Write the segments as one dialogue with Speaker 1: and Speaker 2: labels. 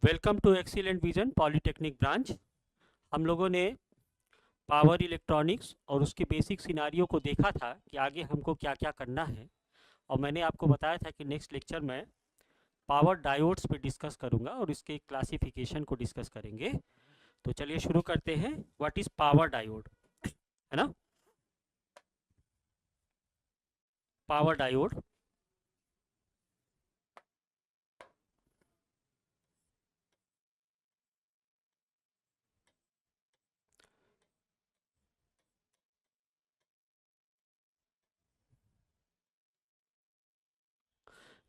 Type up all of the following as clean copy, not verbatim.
Speaker 1: Welcome to excellent vision polytechnic branch. हम लोगों ने पावर इलेक्ट्रॉनिक्स और उसके बेसिक सिनारियो को देखा था कि आगे हमको क्या क्या करना है, और मैंने आपको बताया था कि नेक्स्ट लेक्चर में पावर डायोड्स पे डिस्कस करूंगा और इसके क्लासिफिकेशन को डिस्कस करेंगे। तो चलिए शुरू करते हैं। व्हाट इज़ पावर डायोड, है ना। पावर डायोड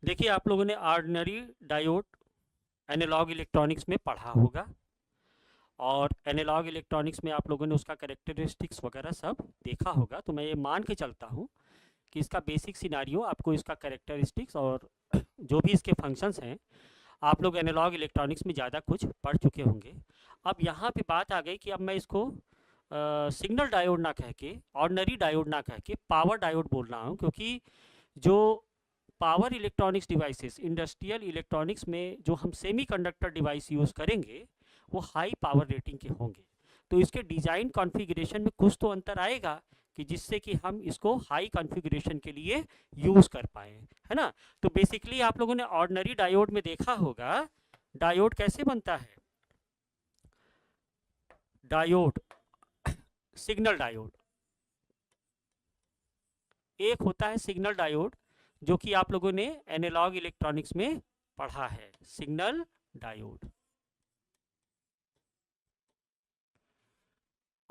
Speaker 1: देखिए, आप लोगों ने ऑर्डिनरी डायोड एनालॉग इलेक्ट्रॉनिक्स में पढ़ा होगा, और एनालॉग इलेक्ट्रॉनिक्स में आप लोगों ने उसका कैरेक्टरिस्टिक्स वगैरह सब देखा होगा। तो मैं ये मान के चलता हूँ कि इसका बेसिक सिनारियो आपको, इसका कैरेक्टरिस्टिक्स और जो भी इसके फंक्शंस हैं, आप लोग एनालॉग इलेक्ट्रॉनिक्स में ज़्यादा कुछ पढ़ चुके होंगे। अब यहाँ पे बात आ गई कि अब मैं इसको सिग्नल डायोड ना कह के, ऑर्डिनरी डायोड ना कह के पावर डायोड बोल रहा हूँ, क्योंकि जो power electronics devices industrial electronics में जो हम सेमीकंडक्टर डिवाइस यूज़ करेंगे वो हाई पावर रेटिंग के होंगे। तो इसके डिज़ाइन कॉन्फ़िगरेशन में कुछ तो अंतर आएगा कि जिससे कि हम इसको हाई कॉन्फ़िगरेशन के लिए यूज़ कर पाए, है ना। तो बेसिकली आप लोगों ने ऑर्डिनरी डायोड में देखा होगा डायोड कैसे बनता है। डायोड, सिग्नल डायोड, एक होता है सिग्नल डायोड जो कि आप लोगों ने एनालॉग इलेक्ट्रॉनिक्स में पढ़ा है, सिग्नल डायोड।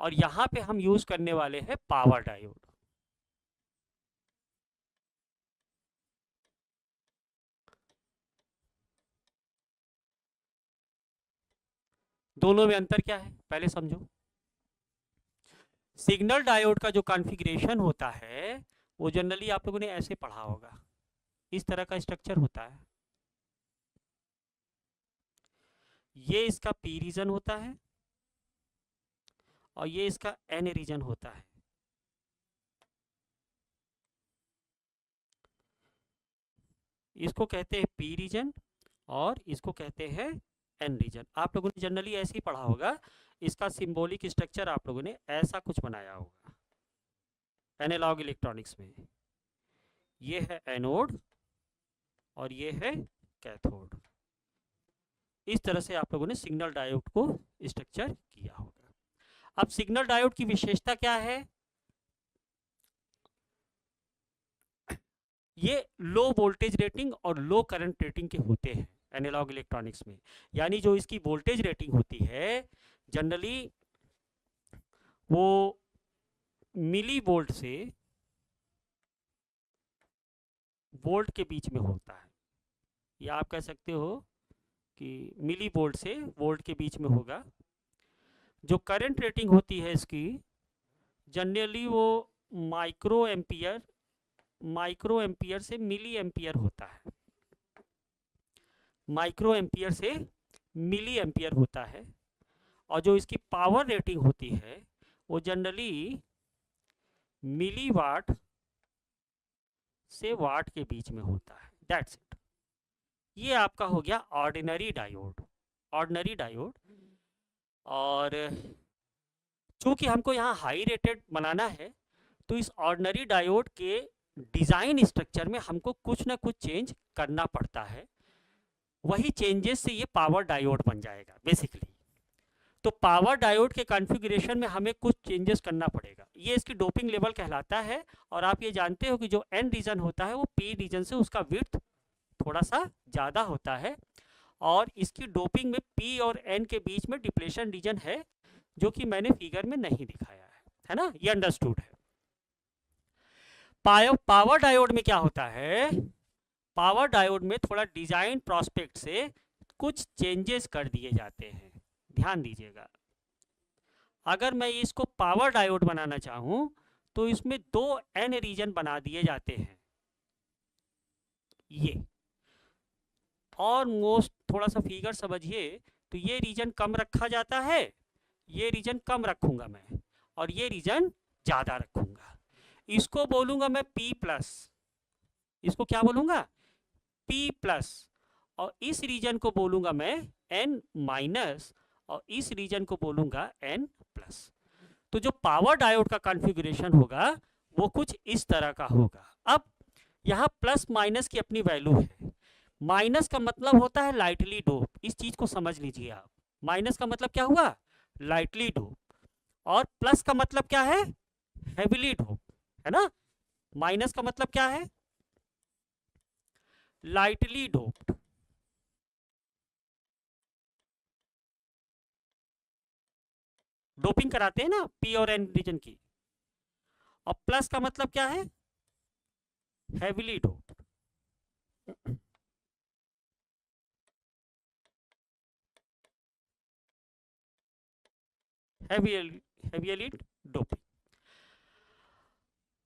Speaker 1: और यहां पे हम यूज करने वाले हैं पावर डायोड। दोनों में अंतर क्या है पहले समझो। सिग्नल डायोड का जो कॉन्फ़िगरेशन होता है वो जनरली आप लोगों ने ऐसे पढ़ा होगा, इस तरह का स्ट्रक्चर होता है। ये इसका पी रीजन होता है और ये इसका एन रीजन होता है। इसको कहते हैं पी रीजन और इसको कहते हैं एन रीजन। आप लोगों ने जनरली ऐसे ही पढ़ा होगा। इसका सिंबॉलिक स्ट्रक्चर आप लोगों ने ऐसा कुछ बनाया होगा एनालॉग इलेक्ट्रॉनिक्स में। ये है एनोड और ये है कैथोड। इस तरह से आप लोगों ने सिग्नल डायोड को स्ट्रक्चर किया होगा। अब सिग्नल डायोड की विशेषता क्या है। ये लो वोल्टेज रेटिंग और लो करंट रेटिंग के होते हैं एनालॉग इलेक्ट्रॉनिक्स में। यानी जो इसकी वोल्टेज रेटिंग होती है जनरली वो मिली वोल्ट से वोल्ट के बीच में होता है, या आप कह सकते हो कि मिली वोल्ट से वोल्ट के बीच में होगा। जो करंट रेटिंग होती है इसकी जनरली वो माइक्रो एम्पियर से मिली एम्पियर होता है। माइक्रो एम्पियर से मिली एम्पियर होता है। और जो इसकी पावर रेटिंग होती है वो जनरली मिली वाट से वाट के बीच में होता है। That's it. ये आपका हो गया ऑर्डिनरी डायोड। ऑर्डिनरी डायोड, और चूंकि हमको यहाँ हाई रेटेड बनाना है तो इस ऑर्डिनरी डायोड के डिज़ाइन स्ट्रक्चर में हमको कुछ ना कुछ चेंज करना पड़ता है। वही चेंजेस से ये पावर डायोड बन जाएगा बेसिकली। तो पावर डायोड के कॉन्फ़िगरेशन में हमें कुछ चेंजेस करना पड़ेगा। ये इसकी डोपिंग लेवल कहलाता है। और आप ये जानते हो कि जो एन रीजन होता है वो पी रीजन से उसका विड्थ थोड़ा सा ज़्यादा होता है, और इसकी डोपिंग में पी और एन के बीच में डिप्लेशन रीजन है, जो कि मैंने फिगर में नहीं दिखाया है ना। ये अंडरस्टूड है। पावर डायोड में क्या होता है, पावर डायोड में थोड़ा डिजाइन प्रोस्पेक्ट से कुछ चेंजेस कर दिए जाते हैं। ध्यान दीजिएगा, अगर मैं इसको पावर डायोड बनाना चाहूं तो इसमें दो एन रीजन बना दिए जाते हैं। ये और मोस्ट थोड़ा सा फिगर समझिए, तो ये रीजन कम रखा जाता है, ये रीजन कम रखूंगा मैं, और ये रीजन ज़्यादा रखूंगा। इसको बोलूंगा मैं P प्लस, इसको क्या बोलूंगा P प्लस, और इस रीजन को बोलूंगा मैं N माइनस और इस रीजन को बोलूंगा N प्लस। तो जो पावर डायोड का कॉन्फ़िगरेशन होगा वो कुछ इस तरह का होगा। अब यहाँ प्लस माइनस की अपनी वैल्यू है। माइनस का मतलब होता है लाइटली डोप, इस चीज को समझ लीजिए आप। माइनस का मतलब क्या हुआ? Lightly dope. और प्लस का मतलब क्या है? हेवीली डोप, है ना। माइनस का मतलब क्या है? Lightly doped. डोपिंग कराते हैं ना पी और एन रीजन की। और प्लस का मतलब क्या है? Heavily doped. Heavily doping.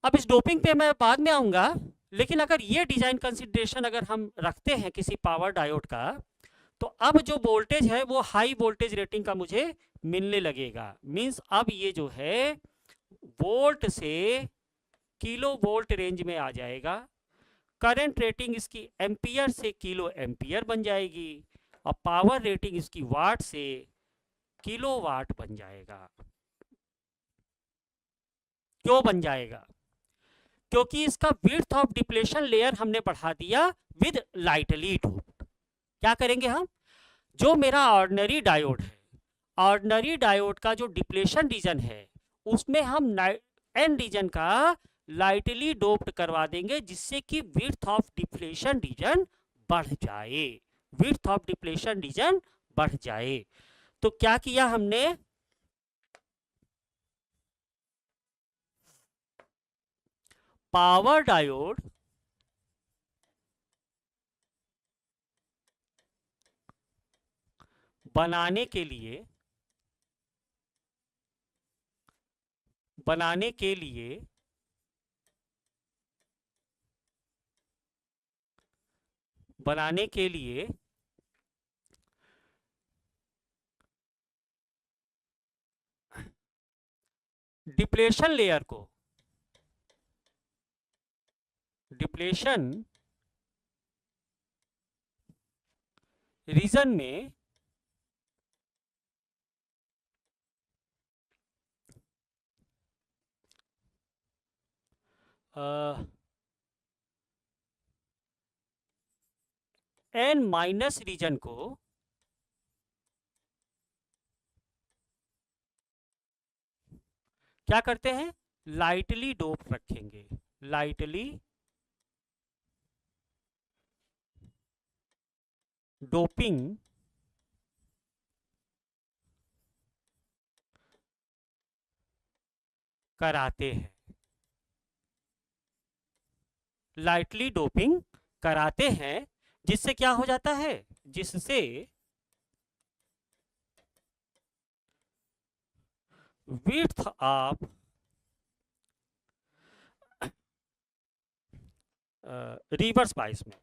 Speaker 1: अब इस डोपिंग पे मैं बाद में आऊंगा, लेकिन अगर ये डिजाइन कंसिडरेशन अगर हम रखते हैं किसी पावर डायोड का, तो अब जो वोल्टेज है वो हाई वोल्टेज रेटिंग का मुझे मिलने लगेगा। मींस अब ये जो है वोल्ट से किलो वोल्ट रेंज में आ जाएगा। करंट रेटिंग इसकी एम्पियर से किलो एम्पियर बन जाएगी और पावर रेटिंग इसकी वाट से किलो वाट बन जाएगा। क्यों बन जाएगा? क्योंकि इसका विड्थ ऑफ डिप्लेशन लेयर हमने बढ़ा दिया विद लाइटली डोप्ड। क्या करेंगे हम? जो मेरा ऑर्डिनरी डायोड है, ऑर्डिनरी डायोड का जो डिप्लेशन रीजन है उसमें हम एन रीजन का लाइटली डोप्ड करवा देंगे, जिससे कि विड्थ ऑफ डिप्लेशन रीजन बढ़ जाए। विड्थ ऑफ डिप्लेशन रीजन बढ़ जाए। तो क्या किया हमने? पावर डायोड बनाने के लिए बनाने के लिए बनाने के लिए डिप्लेशन लेयर को, डिप्लेशन रीजन में एन माइनस रीजन को क्या करते हैं? लाइटली डोप रखेंगे। लाइटली डोपिंग कराते हैं। लाइटली डोपिंग कराते हैं, जिससे क्या हो जाता है? जिससे विड्थ ऑफ रिवर्स बाइस में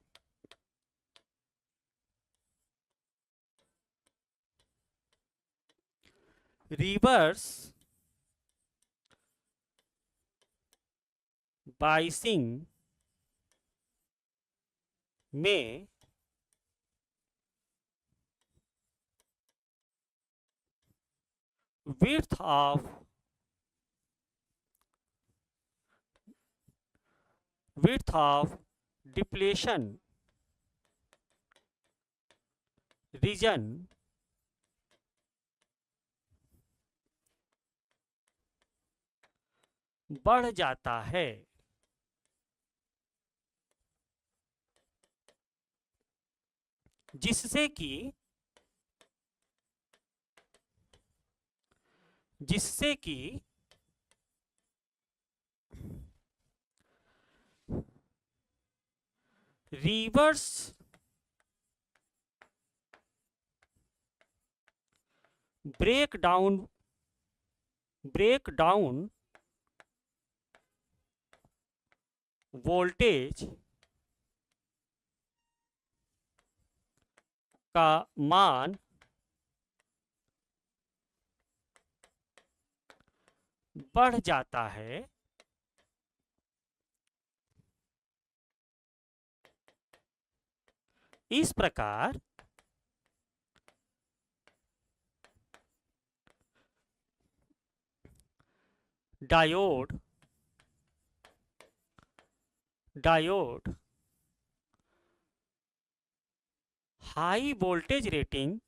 Speaker 1: रिवर्स बाइसिंग में width of depletion region बढ़ जाता है। जिससे कि रिवर्स ब्रेक डाउन वोल्टेज का मान बढ़ जाता है। इस प्रकार डायोड हाई वोल्टेज रेटिंग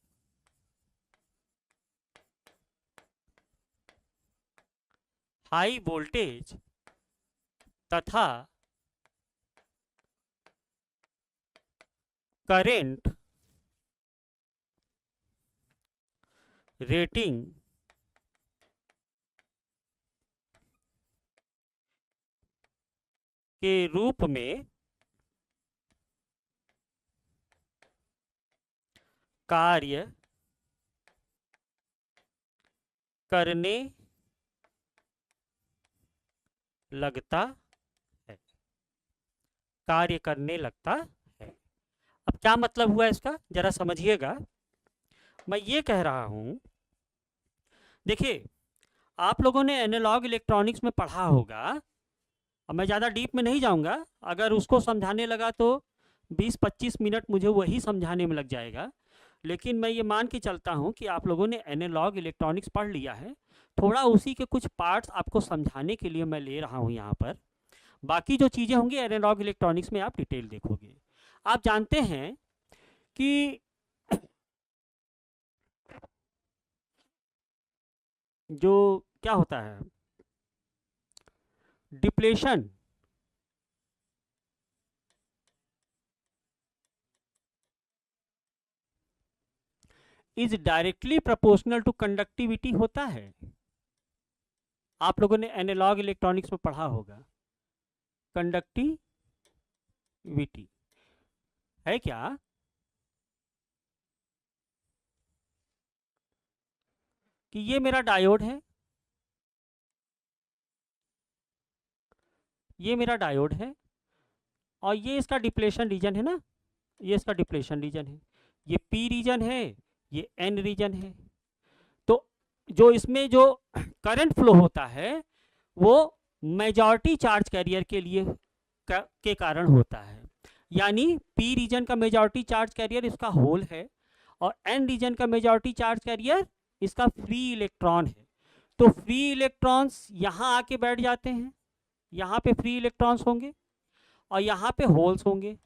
Speaker 1: तथा करंट रेटिंग के रूप में कार्य करने लगता है। अब क्या मतलब हुआ इसका, जरा समझिएगा। मैं ये कह रहा हूं, देखिए आप लोगों ने एनालॉग इलेक्ट्रॉनिक्स में पढ़ा होगा। अब मैं ज़्यादा डीप में नहीं जाऊंगा, अगर उसको समझाने लगा तो 20-25 मिनट मुझे वही समझाने में लग जाएगा। लेकिन मैं ये मान के चलता हूँ कि आप लोगों ने एनालॉग इलेक्ट्रॉनिक्स पढ़ लिया है, थोड़ा उसी के कुछ पार्ट्स आपको समझाने के लिए मैं ले रहा हूँ यहाँ पर। बाकी जो चीज़ें होंगी एनालॉग इलेक्ट्रॉनिक्स में आप डिटेल देखोगे। आप जानते हैं कि जो क्या होता है, depletion is directly proportional to conductivity होता है। आप लोगों ने एनालॉग इलेक्ट्रॉनिक्स में पढ़ा होगा, कंडक्टिविटी है क्या? कि ये मेरा डायोड है, ये मेरा डायोड है, और ये इसका डिप्लेशन रीजन है ना, ये इसका डिप्लेशन रीजन है, ये पी रीजन है, ये एन रीजन है। तो जो इसमें जो करंट फ्लो होता है वो मेजॉरिटी चार्ज कैरियर के लिए के कारण होता है। यानी पी रीजन का मेजॉरिटी चार्ज कैरियर इसका होल है, और एन रीजन का मेजॉरिटी चार्ज कैरियर इसका फ्री इलेक्ट्रॉन है। तो फ्री इलेक्ट्रॉन्स यहाँ आके बैठ जाते हैं, यहाँ पे फ्री इलेक्ट्रॉन्स होंगे और यहाँ पे होल्स होंगे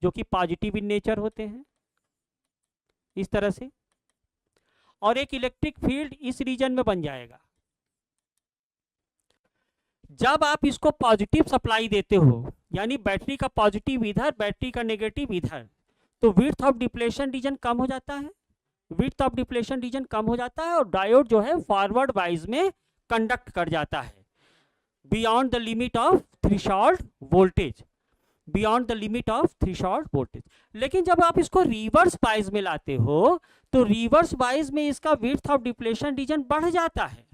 Speaker 1: जो कि पॉजिटिव इन नेचर होते हैं, इस तरह से। और एक इलेक्ट्रिक फील्ड इस रीजन में बन जाएगा। जब आप इसको पॉजिटिव सप्लाई देते हो, यानी बैटरी का पॉजिटिव इधर, बैटरी का नेगेटिव इधर, तो विड्थ ऑफ डिप्लेशन रीजन कम हो जाता है, विड्थ ऑफ डिप्लेशन रीजन कम हो जाता है, और डायोड जो है फॉरवर्ड वाइज में कंडक्ट कर जाता है beyond the limit of threshold voltage, beyond the limit of threshold voltage. लेकिन जब आप इसको रिवर्स वाइज में लाते हो तो रिवर्स वाइज में इसका विड्थ ऑफ डिप्लेशन रीजन बढ़ जाता है।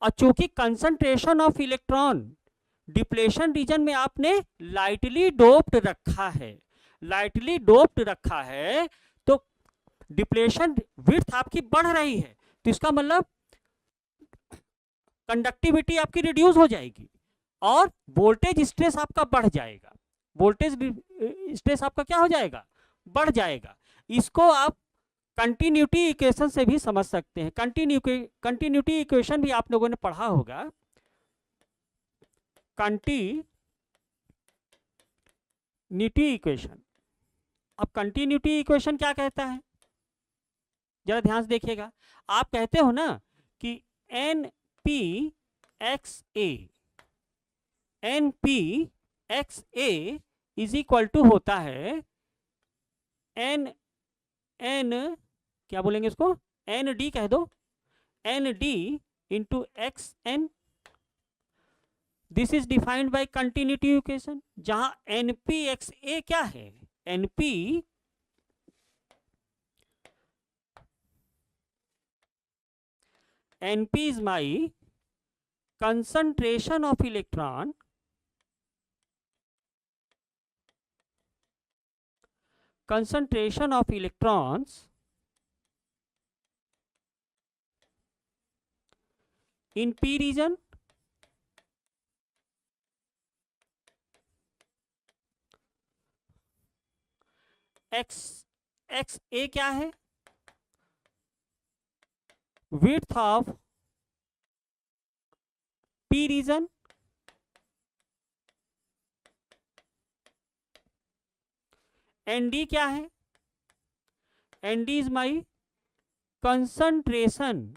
Speaker 1: और चूंकि concentration of electron depletion region में आपने लाइटली डोप्ड रखा है, लाइटली डोप्ड रखा है, तो डिप्लेशन विड्थ आपकी बढ़ रही है, तो इसका मतलब कंडक्टिविटी आपकी रिड्यूस हो जाएगी और वोल्टेज स्ट्रेस आपका बढ़ जाएगा। वोल्टेज स्ट्रेस आपका क्या हो जाएगा? बढ़ जाएगा। इसको आप कंटिन्यूटी इक्वेशन से भी समझ सकते हैं। कंटिन्यूटी इक्वेशन भी आप लोगों ने पढ़ा होगा। कंटिन्यूटी इक्वेशन, अब कंटिन्यूटी इक्वेशन क्या कहता है, जरा ध्यान से देखिएगा। आप कहते हो ना कि N P X A is equal to होता है एन क्या बोलेंगे इसको, एन डी कह दो, N D into X N. This is defined by continuity equation, जहां एन पी एक्स ए क्या है, N P is my concentration of electron concentration of electrons in p region X X A क्या है, width of P region, N D क्या है, N D is my concentration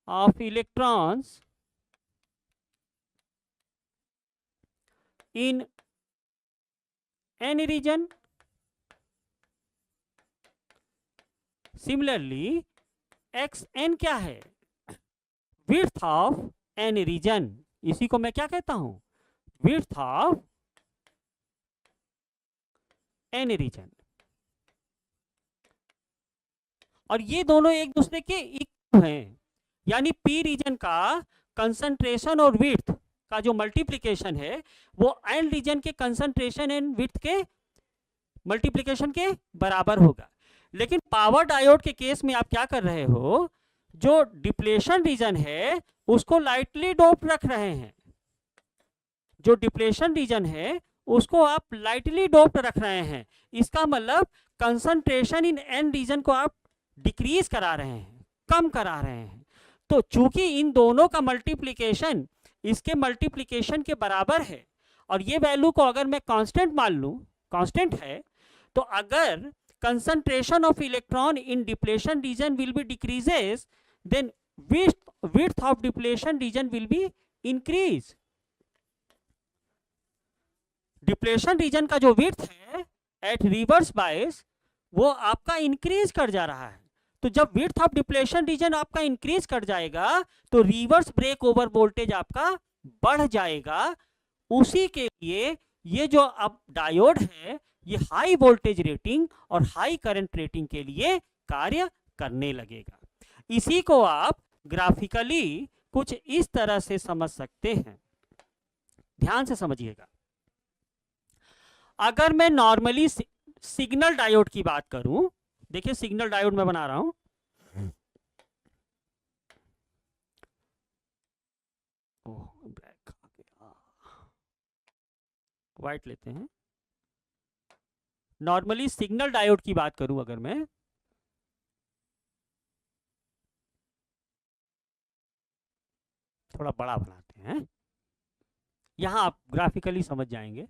Speaker 1: of electrons in any region. Similarly, xn क्या है, width of any region, इसी को मैं क्या कहता हूं, width of any region। और ये दोनों एक दूसरे के इक्वल हैं, यानी पी रीजन का कंसंट्रेशन और विड्थ का जो मल्टीप्लिकेशन है वो एन रीजन के कंसंट्रेशन एंड विड्थ के मल्टीप्लिकेशन के बराबर होगा। लेकिन पावर डायोड के केस में आप क्या कर रहे हो, जो डिप्लेशन रीजन है उसको लाइटली डोप रख रहे हैं, जो डिप्लेशन रीजन है उसको आप लाइटली डोप रख रहे हैं। इसका मतलब कंसंट्रेशन इन एन रीजन को आप डिक्रीज करा रहे हैं, कम करा रहे हैं। तो चूंकि इन दोनों का मल्टीप्लिकेशन इसके मल्टीप्लिकेशन के बराबर है और ये वैल्यू को अगर मैं कांस्टेंट मान लूं, कांस्टेंट है, तो अगर concentration of electron in depletion region will be decreases, then width of depletion region will be increase। Depletion region का जो विड्थ है एट रिवर्स बायस वो आपका इंक्रीज कर जा रहा है। तो जब विड्थ ऑफ डिप्लेशन रीजन आपका इंक्रीज कर जाएगा तो रिवर्स ब्रेक ओवर वोल्टेज आपका बढ़ जाएगा। उसी के लिए ये जो अब डायोड है ये हाई वोल्टेज रेटिंग और हाई करंट रेटिंग के लिए कार्य करने लगेगा। इसी को आप ग्राफिकली कुछ इस तरह से समझ सकते हैं, ध्यान से समझिएगा। अगर मैं नॉर्मली सिग्नल डायोड की बात करूं, देखिए सिग्नल डायोड मैं बना रहा हूं, ब्लैक आ गया, व्हाइट लेते हैं। नॉर्मली सिग्नल डायोड की बात करूं अगर मैं, थोड़ा बड़ा बनाते हैं, यहां आप ग्राफिकली समझ जाएंगे।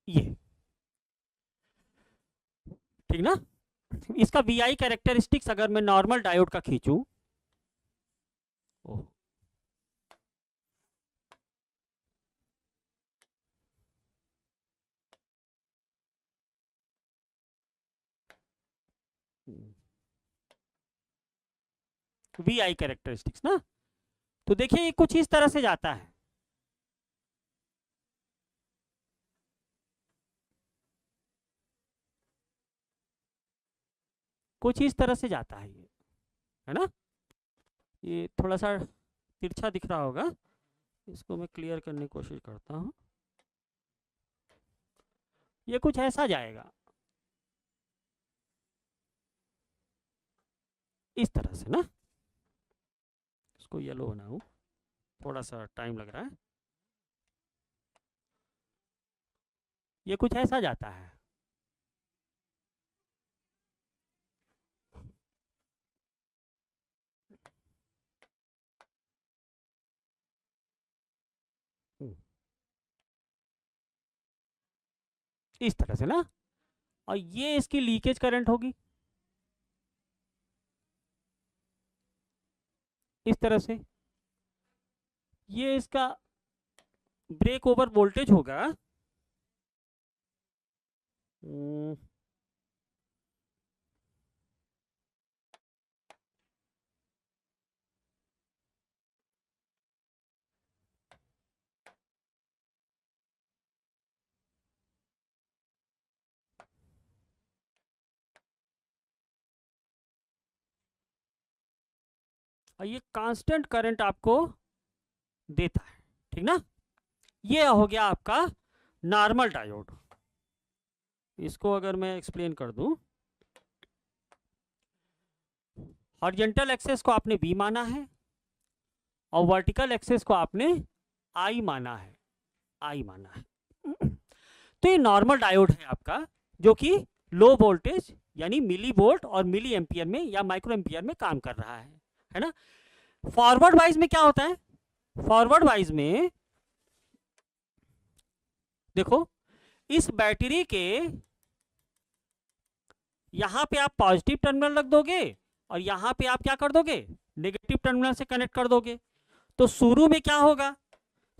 Speaker 1: ये ठीक ना, इसका VI कैरेक्टरिस्टिक्स अगर मैं नॉर्मल डायोड का खींचूं, VI कैरेक्टरिस्टिक्स ना, तो देखिए ये कुछ इस तरह से जाता है। कुछ इस तरह से जाता है ये, है ना। ये थोड़ा सा तिरछा दिख रहा होगा, इसको मैं क्लियर करने की कोशिश करता हूं। ये कुछ ऐसा जाएगा, इस तरह से ना। इसको येलो बनाऊं, थोड़ा सा टाइम लग रहा है। ये कुछ ऐसा जाता है, इस तरह से ना, और ये इसकी लीकेज करंट होगी इस तरह से। ये इसका ब्रेक ओवर वोल्टेज होगा, और ये कांस्टेंट करंट आपको देता है, ठीक ना। ये हो गया आपका नॉर्मल डायोड। इसको अगर मैं एक्सप्लेन कर दूं, हॉरिजॉन्टल एक्सेस को आपने V माना है और वर्टिकल एक्सेस को आपने I माना है, I माना है। तो ये नॉर्मल डायोड है आपका, जो कि लो वोल्टेज यानी मिली वोल्ट और मिली एम्पियर में या माइक्रो एम्पियर में काम कर रहा है ना। फॉरवर्ड वाइज में क्या होता है, फॉरवर्ड वाइज में देखो, इस बैटरी के यहां पे आप पॉजिटिव टर्मिनल रख दोगे और यहां पे आप क्या कर दोगे, नेगेटिव टर्मिनल से कनेक्ट कर दोगे। तो शुरू में क्या होगा,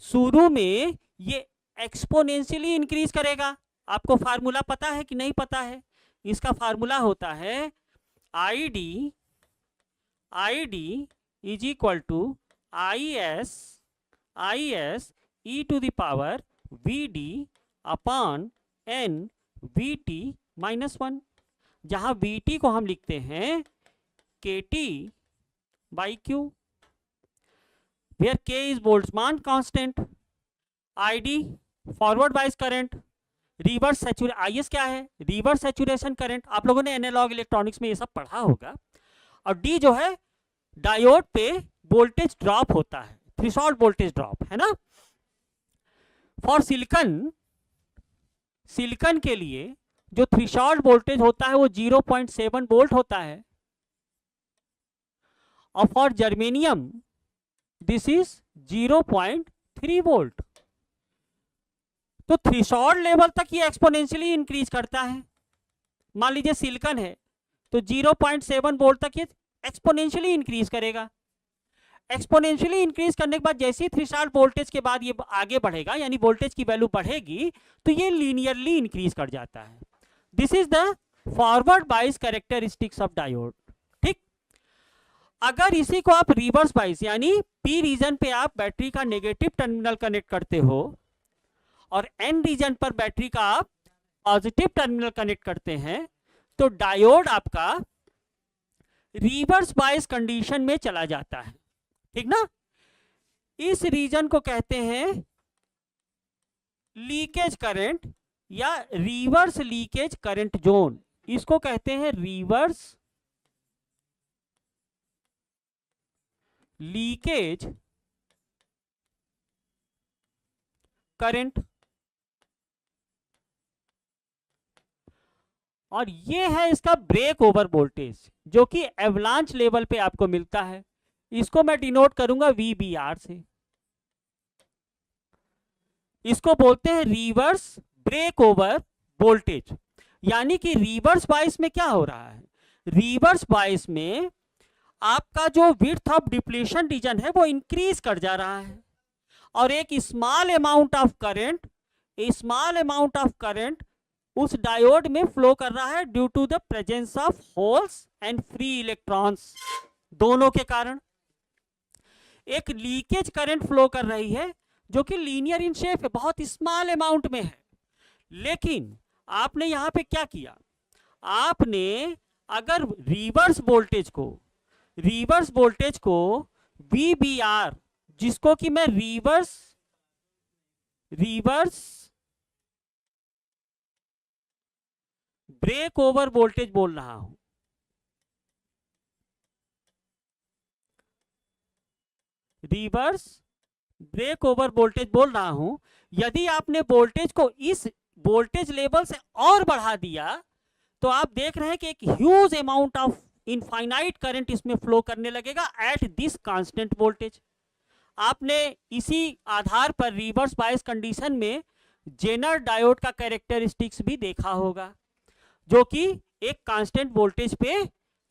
Speaker 1: शुरू में ये एक्सपोनेंशियली इंक्रीज करेगा। आपको फार्मूला पता है कि नहीं पता है, इसका फार्मूला होता है I D is equal to I S E to the power V D upon N V T minus 1, जहां वी टी को हम लिखते हैं K T by Q, where K is Boltzmann constant, I D forward bias current, reverse saturation, I S क्या है, reverse saturation current, आप लोगों ने एनालॉग इलेक्ट्रॉनिक्स में ये सब पढ़ा होगा। और डी जो है डायोड पे वोल्टेज ड्रॉप होता है, थ्रेशोल्ड वोल्टेज ड्रॉप, है ना। फॉर सिलिकन के लिए जो थ्रेशोल्ड वोल्टेज होता है वो 0.7 वोल्ट होता है, और for germanium this is 0.3 volt. तो थ्रेशोल्ड लेवल तक ये एक्सपोनेंशियली इंक्रीज करता है। मान लीजिए सिलिकन है तो 0.7 वोल्ट तक ये एक्सपोनेंशियली इंक्रीज करेगा। एक्सपोनेंशियली इंक्रीज करने के बाद जैसे ही थ्रेशोल्ड वोल्टेज के बाद ये आगे बढ़ेगा, यानी वोल्टेज की वैल्यू बढ़ेगी, तो ये लीनियरली इंक्रीज कर जाता है। दिस इज द फॉरवर्ड बाइस कैरेक्टरिस्टिक्स ऑफ डायोड। ठीक, अगर इसी को आप रिवर्स बाइस यानी पी रीजन पे आप बैटरी का नेगेटिव टर्मिनल कनेक्ट करते हो और एन रीजन पर बैटरी का आप पॉजिटिव टर्मिनल कनेक्ट करते हैं, तो डायोड आपका रिवर्स बाइस कंडीशन में चला जाता है। ठीक ना, इस रीजन को कहते हैं लीकेज करंट या रिवर्स लीकेज करंट जोन, इसको कहते हैं रिवर्स लीकेज करंट। और ये है इसका ब्रेक ओवर वोल्टेज, जो कि एवलांच लेवल पे आपको मिलता है। इसको मैं डिनोट करूंगा VBR से। इसको बोलते हैं रिवर्स ब्रेक ओवर वोल्टेज। यानी कि रिवर्स बाइस में क्या हो रहा है, रिवर्स बाइस में आपका जो विड्थ ऑफ डिप्लीशन रीजन है वो इंक्रीज कर जा रहा है, और एक स्मॉल अमाउंट ऑफ करंट उस डायोड में फ्लो कर रहा है due to the presence of holes and free electrons. दोनों के कारण एक लीकेज करंट फ्लो कर रही है जो कि लीनियर इन शेप है, बहुत स्मॉल अमाउंट में है। लेकिन आपने यहां पे क्या किया, आपने अगर रिवर्स वोल्टेज को VBR, जिसको कि मैं रिवर्स ब्रेक ओवर वोल्टेज बोल रहा हूं, रिवर्स ब्रेक ओवर वोल्टेज बोल रहा हूं, यदि आपने वोल्टेज को इस वोल्टेज लेवल से और बढ़ा दिया तो आप देख रहे हैं कि एक huge amount of infinite current इसमें फ्लो करने लगेगा एट दिस कांस्टेंट वोल्टेज। आपने इसी आधार पर रिवर्स बायस कंडीशन में जेनर डायोड का कैरेक्टरिस्टिक्स भी देखा होगा, जो कि एक कांस्टेंट वोल्टेज पे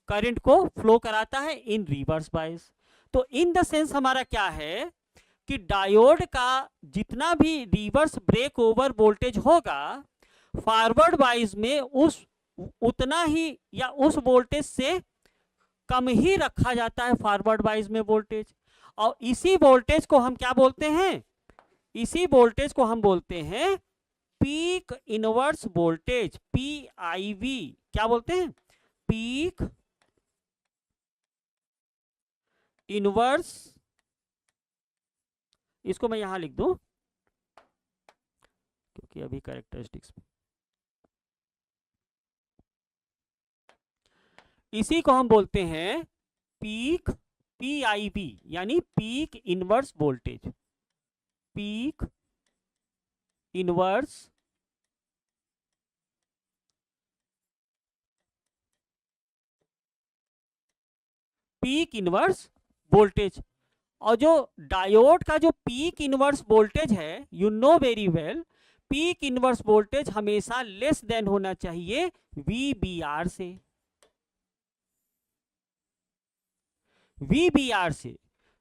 Speaker 1: करंट को फ्लो कराता है इन रिवर्स बायस। तो इन द सेंस हमारा क्या है कि डायोड का जितना भी रिवर्स ब्रेक ओवर वोल्टेज होगा, फॉरवर्ड बायस में उतना ही या उस वोल्टेज से कम ही रखा जाता है फॉरवर्ड बायस में वोल्टेज। और इसी वोल्टेज को हम क्या बोलते हैं, इसी वोल्टेज को हम बोलते हैं पीक इनवर्स वोल्टेज, PIV। क्या बोलते हैं, पीक इनवर्स। इसको मैं यहां लिख दूं क्योंकि अभी कैरेक्टरिस्टिक्स में इसी को हम बोलते हैं पीक PIV यानी peak inverse voltage, peak inverse voltage. और जो डायोड का जो पीक इनवर्स वोल्टेज है, you know very well, peak inverse voltage हमेशा लेस देन होना चाहिए VBR से। VBR से,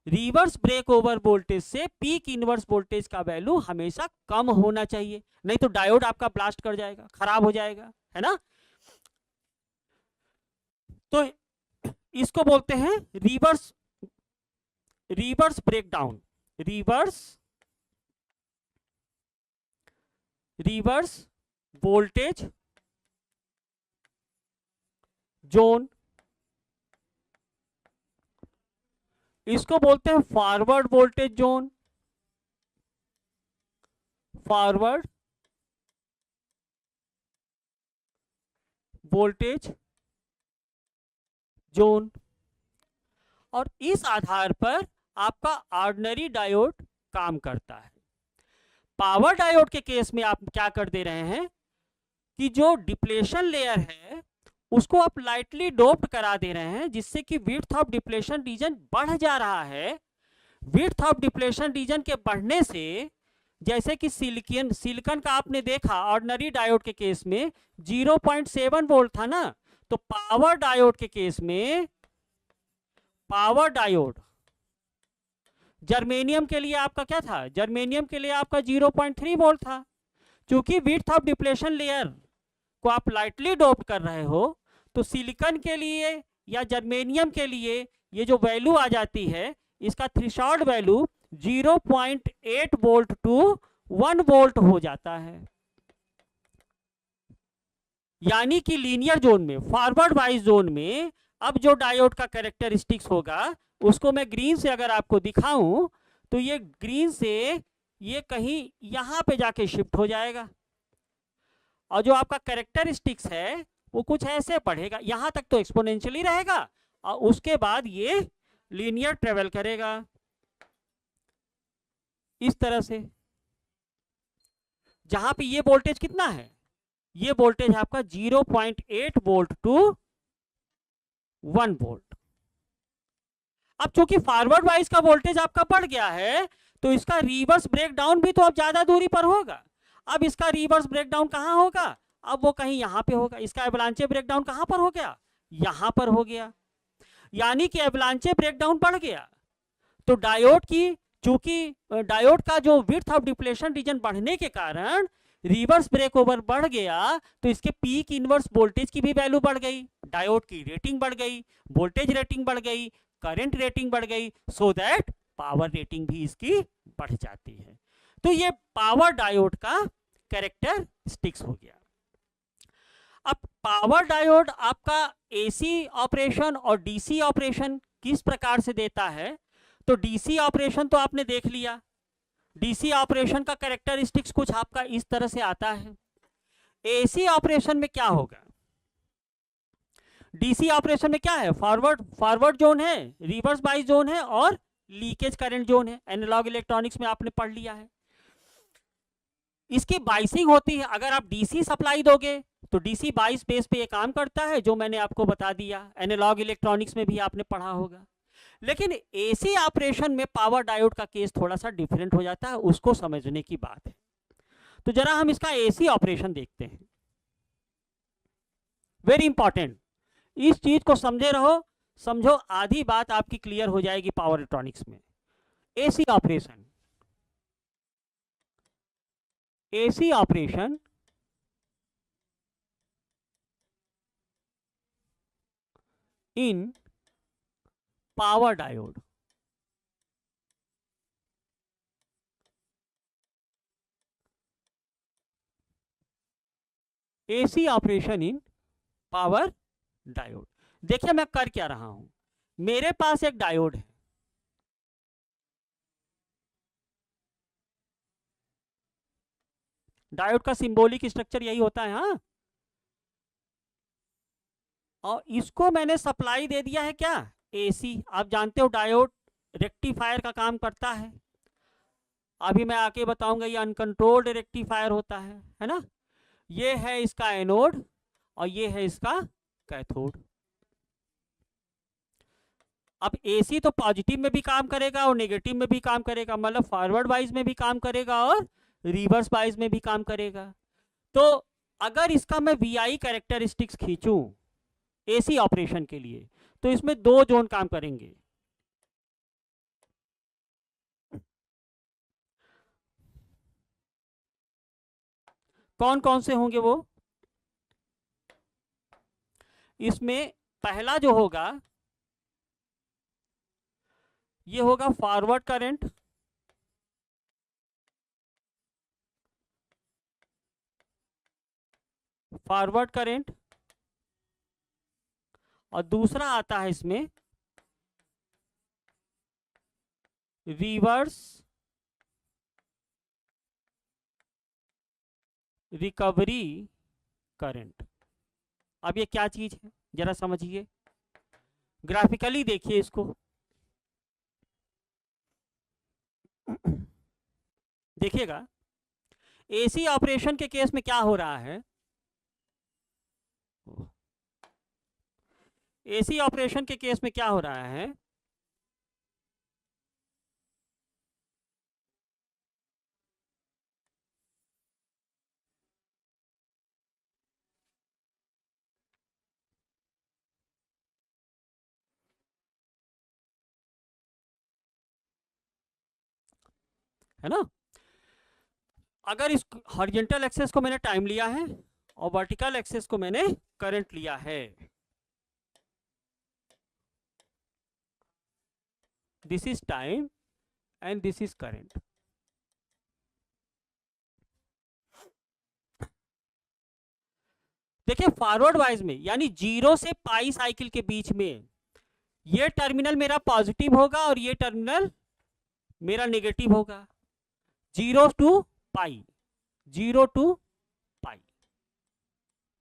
Speaker 1: रिवर्स ब्रेक ओवर वोल्टेज से पीक इनवर्स वोल्टेज का वैल्यू हमेशा कम होना चाहिए, नहीं तो डायोड आपका ब्लास्ट कर जाएगा, खराब हो जाएगा, है ना। तो इसको बोलते हैं reverse breakdown, reverse voltage zone. इसको बोलते हैं forward voltage zone, forward voltage zone. और इस आधार पर आपका ऑर्डिनरी डायोड काम करता है। पावर डायोड के केस में आप क्या कर दे रहे हैं कि जो डिप्लेशन लेयर है उसको आप लाइटली डोप्ड करा दे रहे हैं, जिससे कि विड्थ ऑफ डिप्लेशन रीजन बढ़ जा रहा है। विड्थ ऑफ डिप्लेशन रीजन के बढ़ने से, जैसे कि सिलिकॉन का आपने देखा ऑर्डिनरी डायोड के केस में 0.7 वोल्ट था ना, तो पावर डायोड के केस में, पावर डायोड जर्मेनियम के लिए आपका क्या था, जर्मेनियम के लिए आपका 0.3 वोल्ट था। क्योंकि विड्थ ऑफ डिप्लेशन लेयर को आप लाइटली डोप कर रहे हो, तो सिलिकॉन के लिए या जर्मेनियम के लिए ये जो वैल्यू आ जाती है, इसका threshold value 0.8 volt to 1 volt हो जाता है। यानी कि लीनियर जोन में, फॉरवर्ड वाइज जोन में, अब जो डायोड का कैरेक्टरिस्टिक्स होगा उसको मैं ग्रीन से अगर आपको दिखाऊं, तो ये ग्रीन से ये कहीं यहां पे जाके शिफ्ट हो जाएगा, और जो आपका कैरेक्टरिस्टिक्स है वो कुछ ऐसे बढ़ेगा, यहां तक तो एक्सपोनेंशियली रहेगा, और उसके बाद ये लीनियर ट्रेवल करेगा इस तरह से। जहां पे ये वोल्टेज कितना है, ये वोल्टेज है आपका 0.8 वोल्ट टू 1 वोल्ट। अब चूंकि फॉरवर्ड वाइज का वोल्टेज आपका बढ़ गया है, तो इसका रिवर्स ब्रेकडाउन भी तो अब ज्यादा दूरी पर होगा। अब इसका रिवर्स ब्रेकडाउन कहां होगा, अब वो कहीं यहां पे होगा। इसका एवलांचे ब्रेकडाउन कहां पर हो गया, यहां पर हो गया। यानी कि एवलांचे ब्रेकडाउन बढ़ गया, तो डायोड की, चूंकि डायोड का जो विड्थ ऑफ डिप्लेशन रीजन बढ़ने के कारण रिवर्स ब्रेक ओवर बढ़ गया, तो इसके पीक इनवर्स वोल्टेज की भी वैल्यू बढ़ गई, डायोड की रेटिंग बढ़ गई, वोल्टेज रेटिंग बढ़ गई, करंट रेटिंग बढ़ गई, सो दैट पावर रेटिंग भी इसकी बढ़ जाती है। तो ये पावर डायोड का कैरेक्टरिस्टिक्स हो गया। अब पावर डायोड आपका एसी ऑपरेशन और डीसी ऑपरेशन किस प्रकार से देता है, तो डीसी ऑपरेशन तो आपने देख लिया। डीसी ऑपरेशन का कैरेक्टरिस्टिक्स कुछ आपका इस तरह से आता है। एसी ऑपरेशन में क्या होगा, डीसी ऑपरेशन में क्या है, फॉरवर्ड जोन है, रिवर्स बाइस जोन है, और लीकेज करंट जोन है। एनालॉग इलेक्ट्रॉनिक्स में आपने पढ़ लिया है। इसकी बाइसिंग होती है, अगर आप डीसी सप्लाई दोगे तो डीसी बाइस बेस पे ये काम करता है, जो मैंने आपको बता दिया, एनालॉग इलेक्ट्रॉनिक्स में भी आपने पढ़ा होगा। लेकिन एसी ऑपरेशन में पावर डायोड का केस थोड़ा सा डिफरेंट हो जाता है, उसको समझने की बात है। तो जरा हम इसका एसी ऑपरेशन देखते हैं। वेरी इंपॉर्टेंट, इस चीज को समझे रहो, समझो, आधी बात आपकी क्लियर हो जाएगी पावर इलेक्ट्रॉनिक्स में। AC operation, AC operation in power diode. AC operation in power diode. देखिए मैं कर क्या रहा हूं, मेरे पास एक डायोड है, डायोड का सिंबॉलिक स्ट्रक्चर यही होता है, हाँ। और इसको मैंने सप्लाई दे दिया है क्या, एसी, आप जानते हो डायोड रेक्टिफायर का काम करता है। अभी मैं आके बताऊंगा ये अनकंट्रोल्ड रेक्टिफायर होता है ना। ये है इसका एनोड और ये है इसका कैथोड। अब एसी तो पॉजिटिव में भी काम करेगा और नेगेटिव में भी काम करेगा, मतलब फॉरवर्ड वाइज में भी काम करेगा और रिवर्स वाइज में भी काम करेगा। तो अगर इसका मैं वीआई कैरेक्टरिस्टिक्स खींचूं एसी ऑपरेशन के लिए, तो इसमें दो जोन काम करेंगे। कौन कौन से होंगे वो? इसमें पहला जो होगा ये होगा फॉरवर्ड करंट, फॉरवर्ड करंट, और दूसरा आता है इसमें रिवर्स रिकवरी करंट। अब ये क्या चीज है जरा समझिए, ग्राफिकली देखिए इसको। देखिएगा एसी ऑपरेशन के केस में क्या हो रहा है, एसी ऑपरेशन के केस में क्या हो रहा है, है ना। अगर इस हॉरिजॉन्टल एक्सेस को मैंने टाइम लिया है और वर्टिकल एक्सेस को मैंने करंट लिया है, this is time and this is current. देखिए फॉरवर्ड वाइज में यानी 0 से पाई साइकिल के बीच में ये टर्मिनल मेरा पॉजिटिव होगा और ये टर्मिनल मेरा नेगेटिव होगा। 0 टू पाई, 0 टू पाई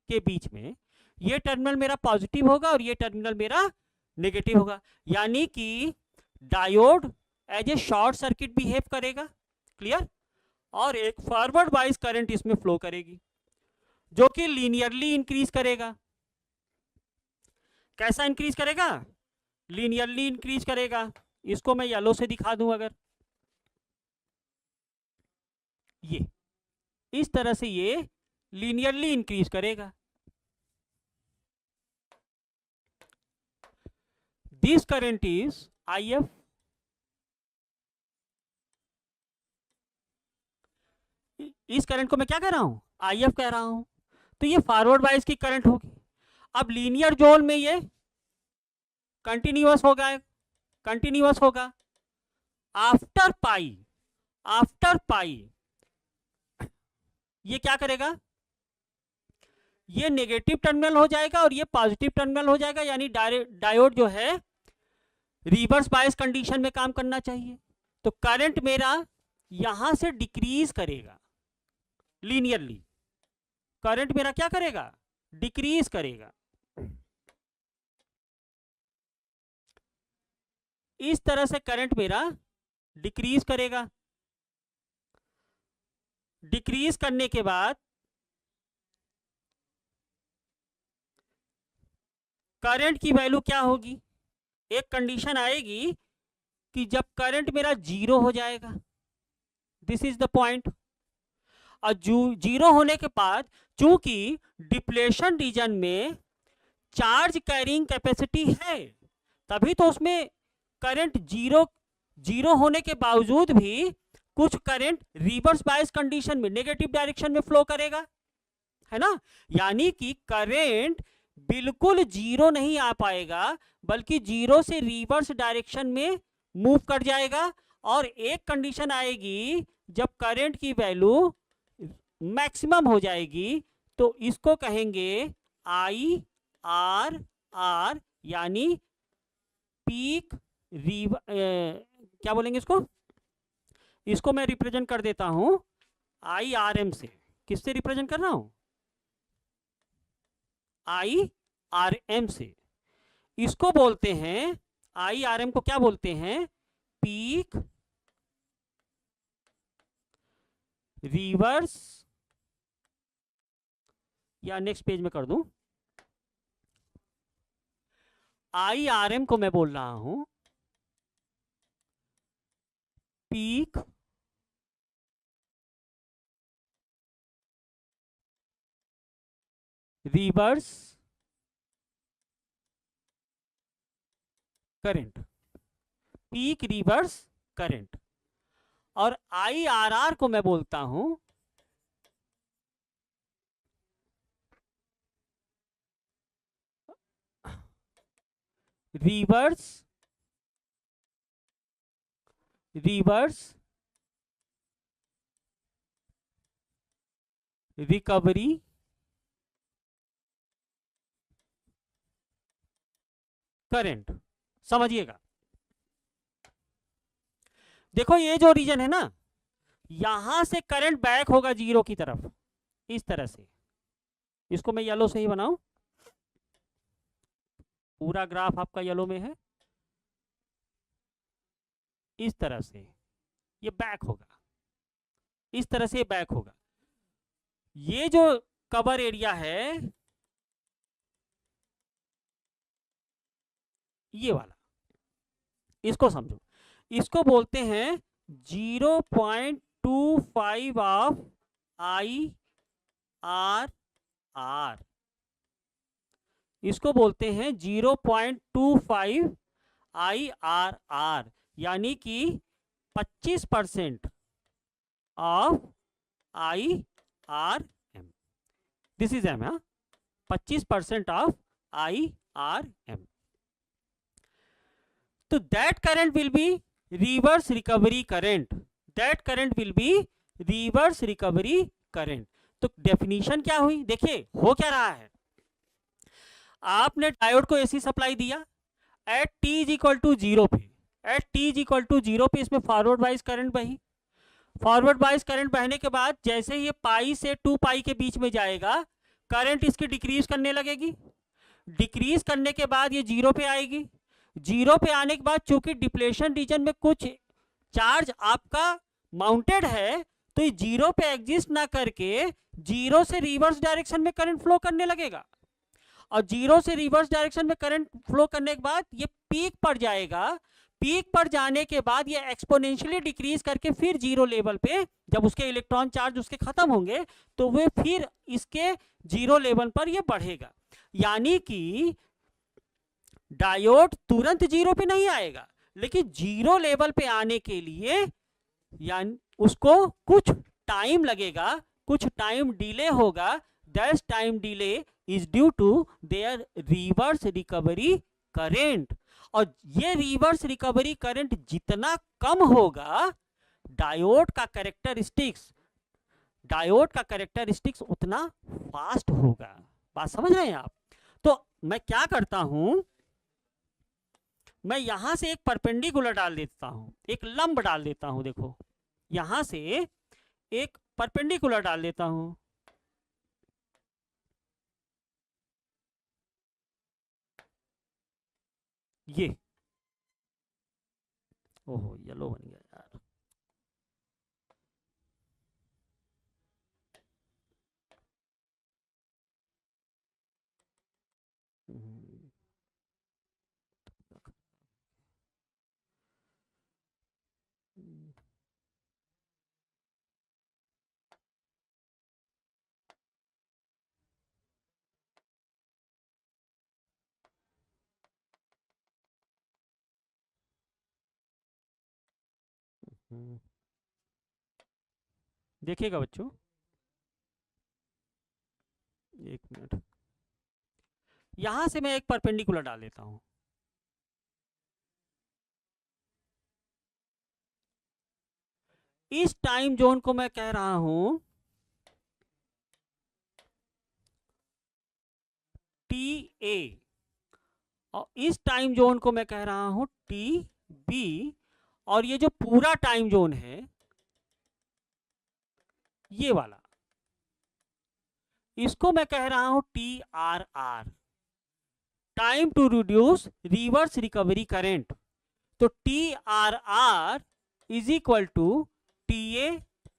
Speaker 1: के बीच में ये टर्मिनल मेरा पॉजिटिव होगा और ये टर्मिनल मेरा नेगेटिव होगा। यानी कि diode as a short circuit behave करेगा, क्लियर, और एक फॉरवर्ड वाइज करंट इसमें फ्लो करेगी जो कि लीनियरली इंक्रीज करेगा। कैसा इंक्रीज करेगा? लीनियरली इंक्रीज करेगा। इसको मैं येलो से दिखा दूं, अगर ये इस तरह से ये लीनियरली इंक्रीज करेगा। दिस करंट इज IF, इस करंट को मैं क्या कह रहा हूं? IF कह रहा हूं। तो ये फॉरवर्ड वाइज की करंट होगी। अब लीनियर जोन में ये कंटिन्यूअस होगा, कंटिन्यूअस होगा। आफ्टर पाई, आफ्टर पाई ये क्या करेगा? ये नेगेटिव टर्मिनल हो जाएगा और ये पॉजिटिव टर्मिनल हो जाएगा। यानी डायोड जो है रिवर्स बायस कंडीशन में काम करना चाहिए। तो करंट मेरा यहां से डिक्रीज करेगा लीनियरली। करंट मेरा क्या करेगा? डिक्रीज करेगा। इस तरह से करंट मेरा डिक्रीज करेगा। डिक्रीज करने के बाद करंट की वैल्यू क्या होगी? एक कंडीशन आएगी कि जब करंट मेरा 0 हो जाएगा, दिस इज द पॉइंट। और 0 होने के बाद चूंकि डिप्लेशन रीजन में चार्ज कैरिंग कैपेसिटी है, तभी तो उसमें करंट 0 होने के बावजूद भी कुछ करंट रिवर्स बायस कंडीशन में नेगेटिव डायरेक्शन में फ्लो करेगा, है ना। यानी कि करंट बिल्कुल 0 नहीं आ पाएगा, बल्कि 0 से रिवर्स डायरेक्शन में मूव कर जाएगा। और एक कंडीशन आएगी जब करंट की वैल्यू मैक्सिमम हो जाएगी, तो इसको कहेंगे IRR, यानी पीक क्या बोलेंगे इसको? इसको मैं रिप्रेजेंट कर देता हूं IRM से। किससे रिप्रेजेंट कर रहा हूं? IRM से। इसको बोलते हैं IRM को क्या बोलते हैं? पीक रिवर्स, या नेक्स्ट पेज में कर दूं, IRM को मैं बोल रहा हूं peak reverse current, peak reverse current. और IRR को मैं बोलता हूं रिवर्स रिकवरी करंट। समझिएगा, देखो ये जो रीजन है ना, यहां से करंट बैक होगा जीरो की तरफ, इस तरह से। इसको मैं येलो से ही बनाऊं, पूरा ग्राफ आपका येलो में है, इस तरह से ये बैक होगा, इस तरह से बैक होगा। ये जो कवर एरिया है ये वाला, इसको समझो, इसको बोलते हैं 0.25 ऑफ IRR, इसको बोलते हैं 0.25 IRR, यानी कि 25% of IRM। This is M, 25% of IRM। तो that current will be reverse recovery current, that current will be reverse recovery current. तो डेफिनेशन क्या हुई? देखिए हो क्या रहा है, आपने डायोड को एसी सप्लाई दिया at t is equal to zero पे, at t is equal to zero पे इसमें फॉरवर्ड वाइज करंट बही। फॉरवर्ड वाइज करंट बहने के बाद जैसे ही ये पाई से 2 पाई के बीच में जाएगा, करंट इसकी डिक्रीज करने लगेगी, डिक्रीज करने के बाद ये जीरो पे आएगी। जीरो पे आने के बाद चूंकि डिप्लेशन रीजन में कुछ चार्ज आपका माउंटेड है, तो ये जीरो पे एग्जिस्ट ना करके जीरो से रिवर्स डायरेक्शन में करंट फ्लो करने लगेगा, और जीरो से रिवर्स डायरेक्शन में करंट फ्लो करने के बाद ये पीक पर जाएगा। पीक पर जाने के बाद ये एक्सपोनेंशियली डिक्रीज करके फिर जीरो लेवल पे, जब उसके इलेक्ट्रॉन चार्ज उसके खत्म होंगे, तो वे फिर इसके जीरो लेवल पर ये बढ़ेगा। यानी कि डायोड तुरंत जीरो पे नहीं आएगा, लेकिन जीरो लेवल पे आने के लिए यानी उसको कुछ टाइम लगेगा, कुछ टाइम डिले होगा। That time delay is due to their reverse recovery current. और ये रिवर्स रिकवरी करंट जितना कम होगा, डायोड का कैरेक्टरिस्टिक्स उतना फास्ट होगा। बात समझ रहे हैं आप? तो मैं क्या करता हूं, मैं यहां से एक परपेंडिकुलर डाल देता हूं, एक लंब डाल देता हूं। देखो यहां से एक परपेंडिकुलर डाल देता हूं, ये, ओहो येलो बन गया यार। देखिएगा बच्चों, एक मिनट, यहां से मैं एक परपेंडिकुलर डाल देता हूं। इस टाइम जोन को मैं कह रहा हूं टी ए, और इस टाइम जोन को मैं कह रहा हूं टी बी, और ये जो पूरा टाइम जोन है ये वाला, इसको मैं कह रहा हूं T R R, time to reduce reverse recovery current. तो T R R is equal to T A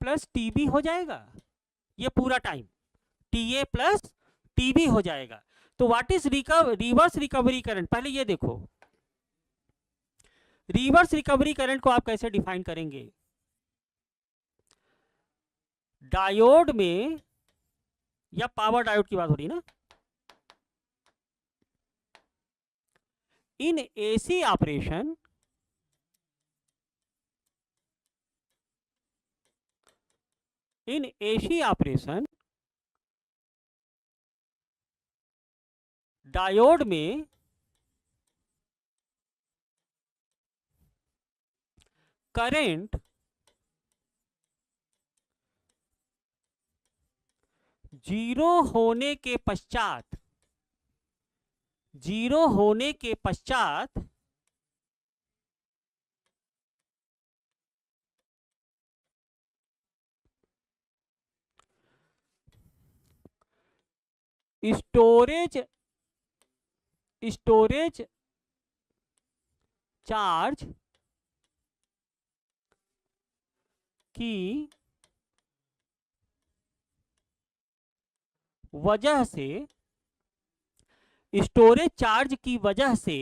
Speaker 1: plus T B हो जाएगा, ये पूरा time T A plus T B हो जाएगा। तो what is reverse recovery current, पहले ये देखो रिवर्स रिकवरी करंट को आप कैसे डिफाइन करेंगे। डायोड में, या पावर डायोड की बात हो रही है ना, इन एसी ऑपरेशन डायोड में करंट जीरो होने के पश्चात स्टोरेज चार्ज की वजह से, स्टोरेज चार्ज की वजह से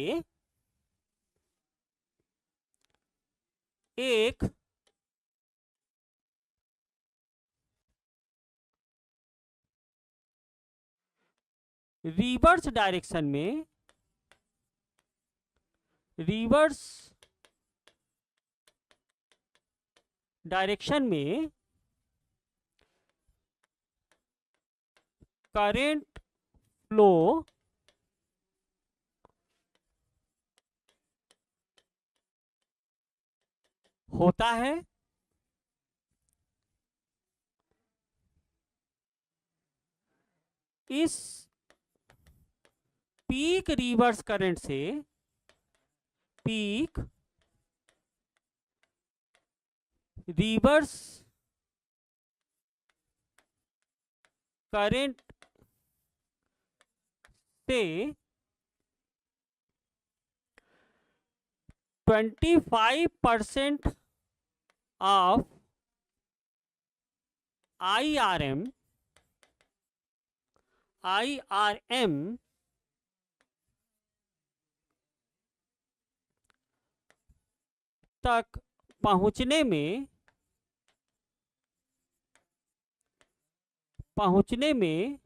Speaker 1: एक रिवर्स डायरेक्शन में करंट फ्लो होता है। इस पीक रिवर्स करंट से पीक रिवर्स करंट से 25% ऑफ IRM तक पहुंचने में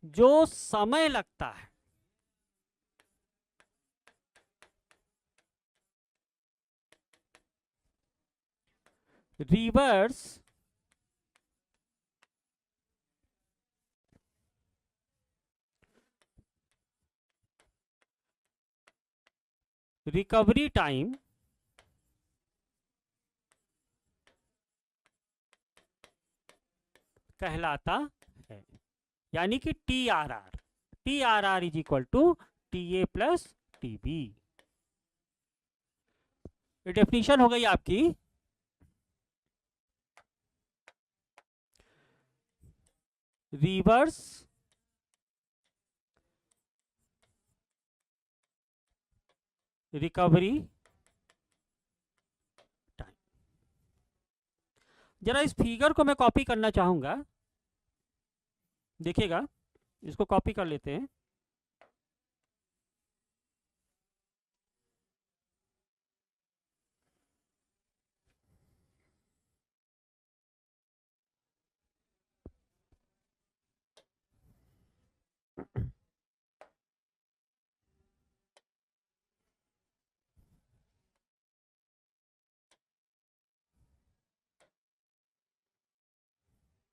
Speaker 1: जो समय लगता है, रिवर्स रिकवरी टाइम कहलाता है। यानी कि TRR is equal to TA plus TB। ये डेफिनेशन हो गई आपकी। Reverse recovery time. जरा इस फिगर को मैं कॉपी करना चाहूंगा, देखिएगा, इसको कॉपी कर लेते हैं।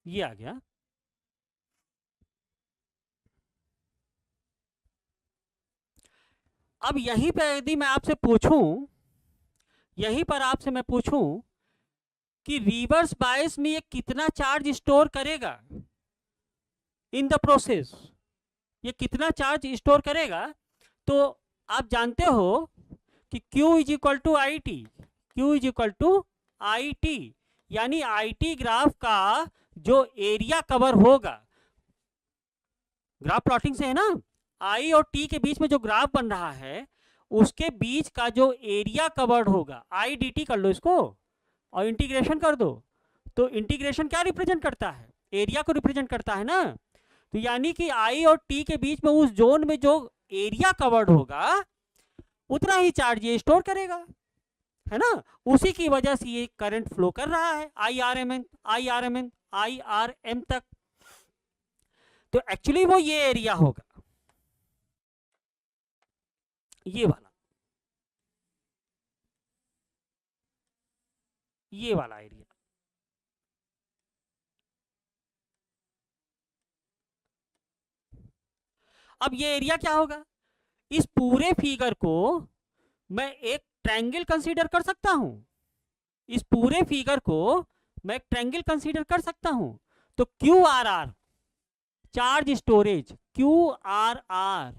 Speaker 1: ये आ गया। अब यहीं पे यदि मैं आपसे पूछूं, कि रिवर्स बायस में ये कितना चार्ज स्टोर करेगा इन द प्रोसेस, ये कितना चार्ज स्टोर करेगा, तो आप जानते हो कि Q is equal to IT, Q is equal to I T, यानी आई टी ग्राफ का जो एरिया कवर होगा, ग्राफ प्लॉटिंग से है ना, आई और टी के बीच में जो ग्राफ बन रहा है उसके बीच का जो एरिया कवर्ड होगा, आई डी टी कर लो इसको और इंटीग्रेशन कर दो, तो इंटीग्रेशन क्या रिप्रेजेंट करता है, एरिया को रिप्रेजेंट करता है ना। तो यानी कि आई और टी के बीच में उस जोन में जो एरिया कवर्ड होगा उतना ही चार्ज ये स्टोर करेगा, है ना। उसी की वजह से ये करंट फ्लो कर रहा है I R M N I R M N I R M तक। तो एक्चुअली वो ये एरिया होगा, ये वाला, ये वाला एरिया। अब ये एरिया क्या होगा, इस पूरे फिगर को मैं एक ट्रायंगल कंसीडर कर सकता हूं, इस पूरे फिगर को मैं एक ट्रायंगल कंसीडर कर सकता हूं। तो Q R R charge storage, Q R R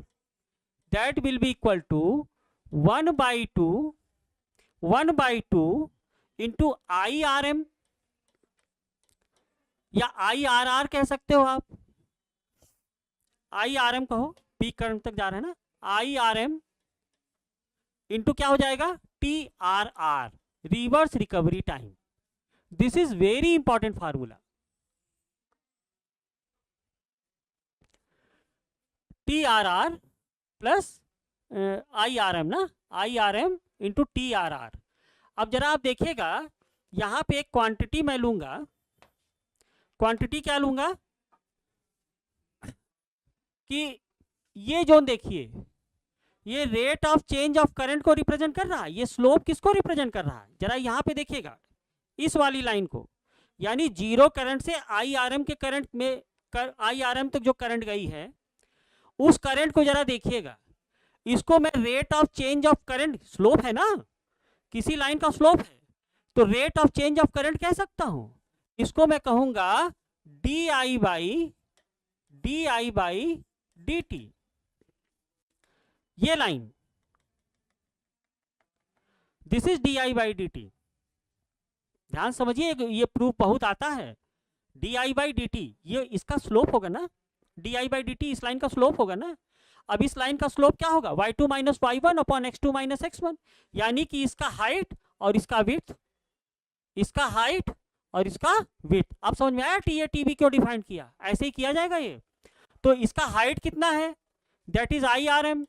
Speaker 1: that will be equal to 1/2 into I R M, या आई आर आर कह सकते हो आप, आई आर एम कहो, पीक करंट तक जा रहा है ना, आई आर एम इंटू क्या हो जाएगा, T R R, reverse recovery time. This is very important formula. T R R plus I R M ना, I R M into T R R. अब जरा आप देखिएगा, यहां पे एक क्वांटिटी मैं लूंगा, क्वांटिटी क्या लूंगा कि ये जोन देखिए, ये rate of change of current को रिप्रेजेंट कर रहा है, ये स्लोप किसको रिप्रेजेंट कर रहा है, जरा यहां पे देखिएगा इस वाली लाइन को, यानी जीरो करंट से आई आर एम के करंट में आई आर एम तक जो करंट गई है उस करंट को जरा देखिएगा, इसको मैं rate of change of current, slope है ना, किसी लाइन का स्लोप है तो rate of change of current कह सकता हूं, इसको मैं कहूंगा D I by D T. ये line, this is D I by D T, ध्यान समझिए, ये प्रूफ बहुत आता है, D I by D T ये इसका स्लोप होगा ना, D I by D T इस लाइन का स्लोप होगा ना। अब इस लाइन का स्लोप क्या होगा, y2 minus y1 upon x2 minus x1, यानी कि इसका हाइट और इसका विड्थ, इसका हाइट और इसका विड्थ। अब समझ में आया टी ए टी बी क्यों डिफाइन किया, ऐसे ही किया जाएगा ये। तो इसका हाइट कितना है, that is I R M,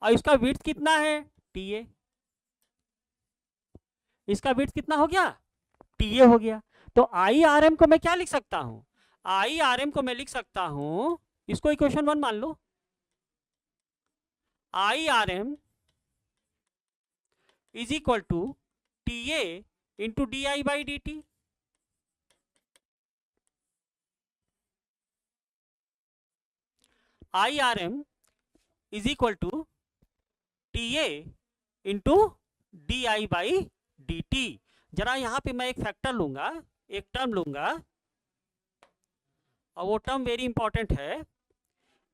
Speaker 1: और इसका विड्थ कितना है, टी ए, इसका विड्थ कितना हो गया, टी ए हो गया। तो आई आर एम को मैं क्या लिख सकता हूं, आई आर एम को मैं लिख सकता हूं, इसको इक्वेशन 1 मान लो, I R M is equal to T A into D I by D T. I R M is equal to T A into D I by D T. जरा यहां पे मैं एक फैक्टर लूंगा, एक टर्म लूंगा, और वो टर्म वेरी इंपॉर्टेंट है,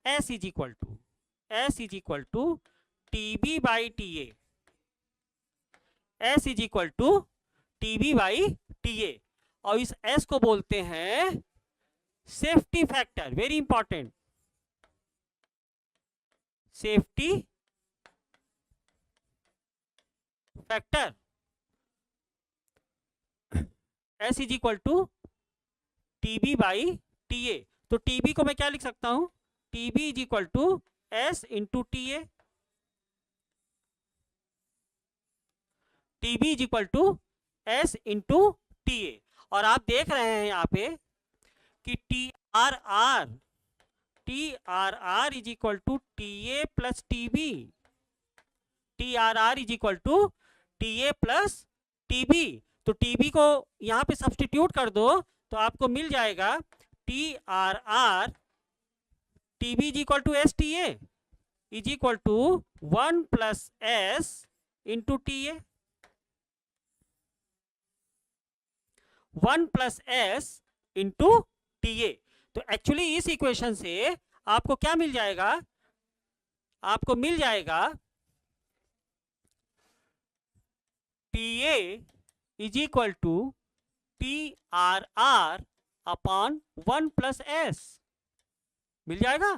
Speaker 1: S is equal to T B by T A, S is equal to T B by T A, और इस एस को बोलते हैं safety factor, very important, safety factor. S is equal to T B by T A, तो T B को मैं क्या लिख सकता हूं, T B is equal to S into T A, T B is equal to S into T A. और आप देख रहे हैं यहाँ पे कि T R R is equal to T A plus T B, T R is equal to T A plus T B. तो T B को यहाँ पे सब्सटीट्यूट कर दो तो आपको मिल जाएगा T R T B is equal to S T A is equal to 1 plus S into T A, 1 plus S into T A. तो एक्चुअली इस इक्वेशन से आपको क्या मिल जाएगा, आपको मिल जाएगा TA is equal to TRR upon 1+S। मिल जाएगा?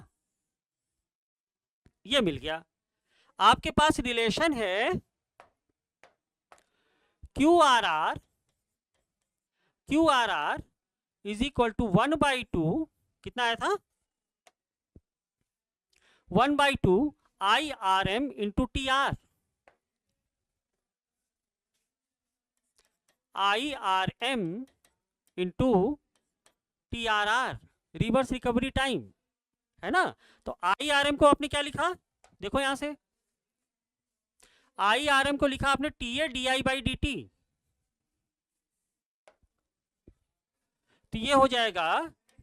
Speaker 1: ये मिल गया। आपके पास रिलेशन है QRR इज इक्वल टू 1/2, कितना आया था? 1/2 IRM into TR। IRM into TRR, reverse recovery time, है ना? तो IRM को आपने क्या लिखा? देखो यहां से IRM को लिखा आपने TA DI/dt। तो ये हो जाएगा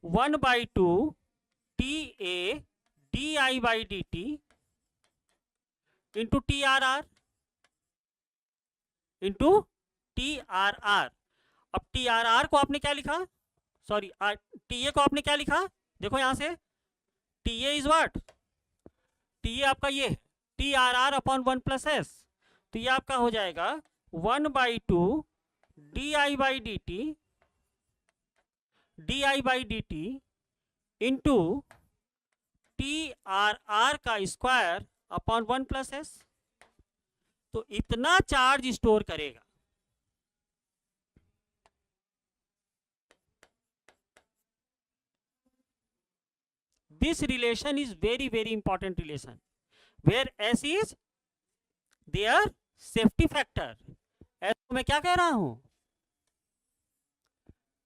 Speaker 1: 1/2 TA DI/dt into TRR into TRR। अब TRR को आपने क्या लिखा? सॉरी, TA को आपने क्या लिखा? देखो यहां से TA इज व्हाट? TA आपका ये TRR अपॉन 1+S। तो ये आपका हो जाएगा 1/2 DI/dt इंटू TRR का स्क्वायर अपॉन 1+S। तो इतना चार्ज स्टोर करेगा। This relation is very very important relation where S is their safety factor। S को मैं क्या कह रहा हूं?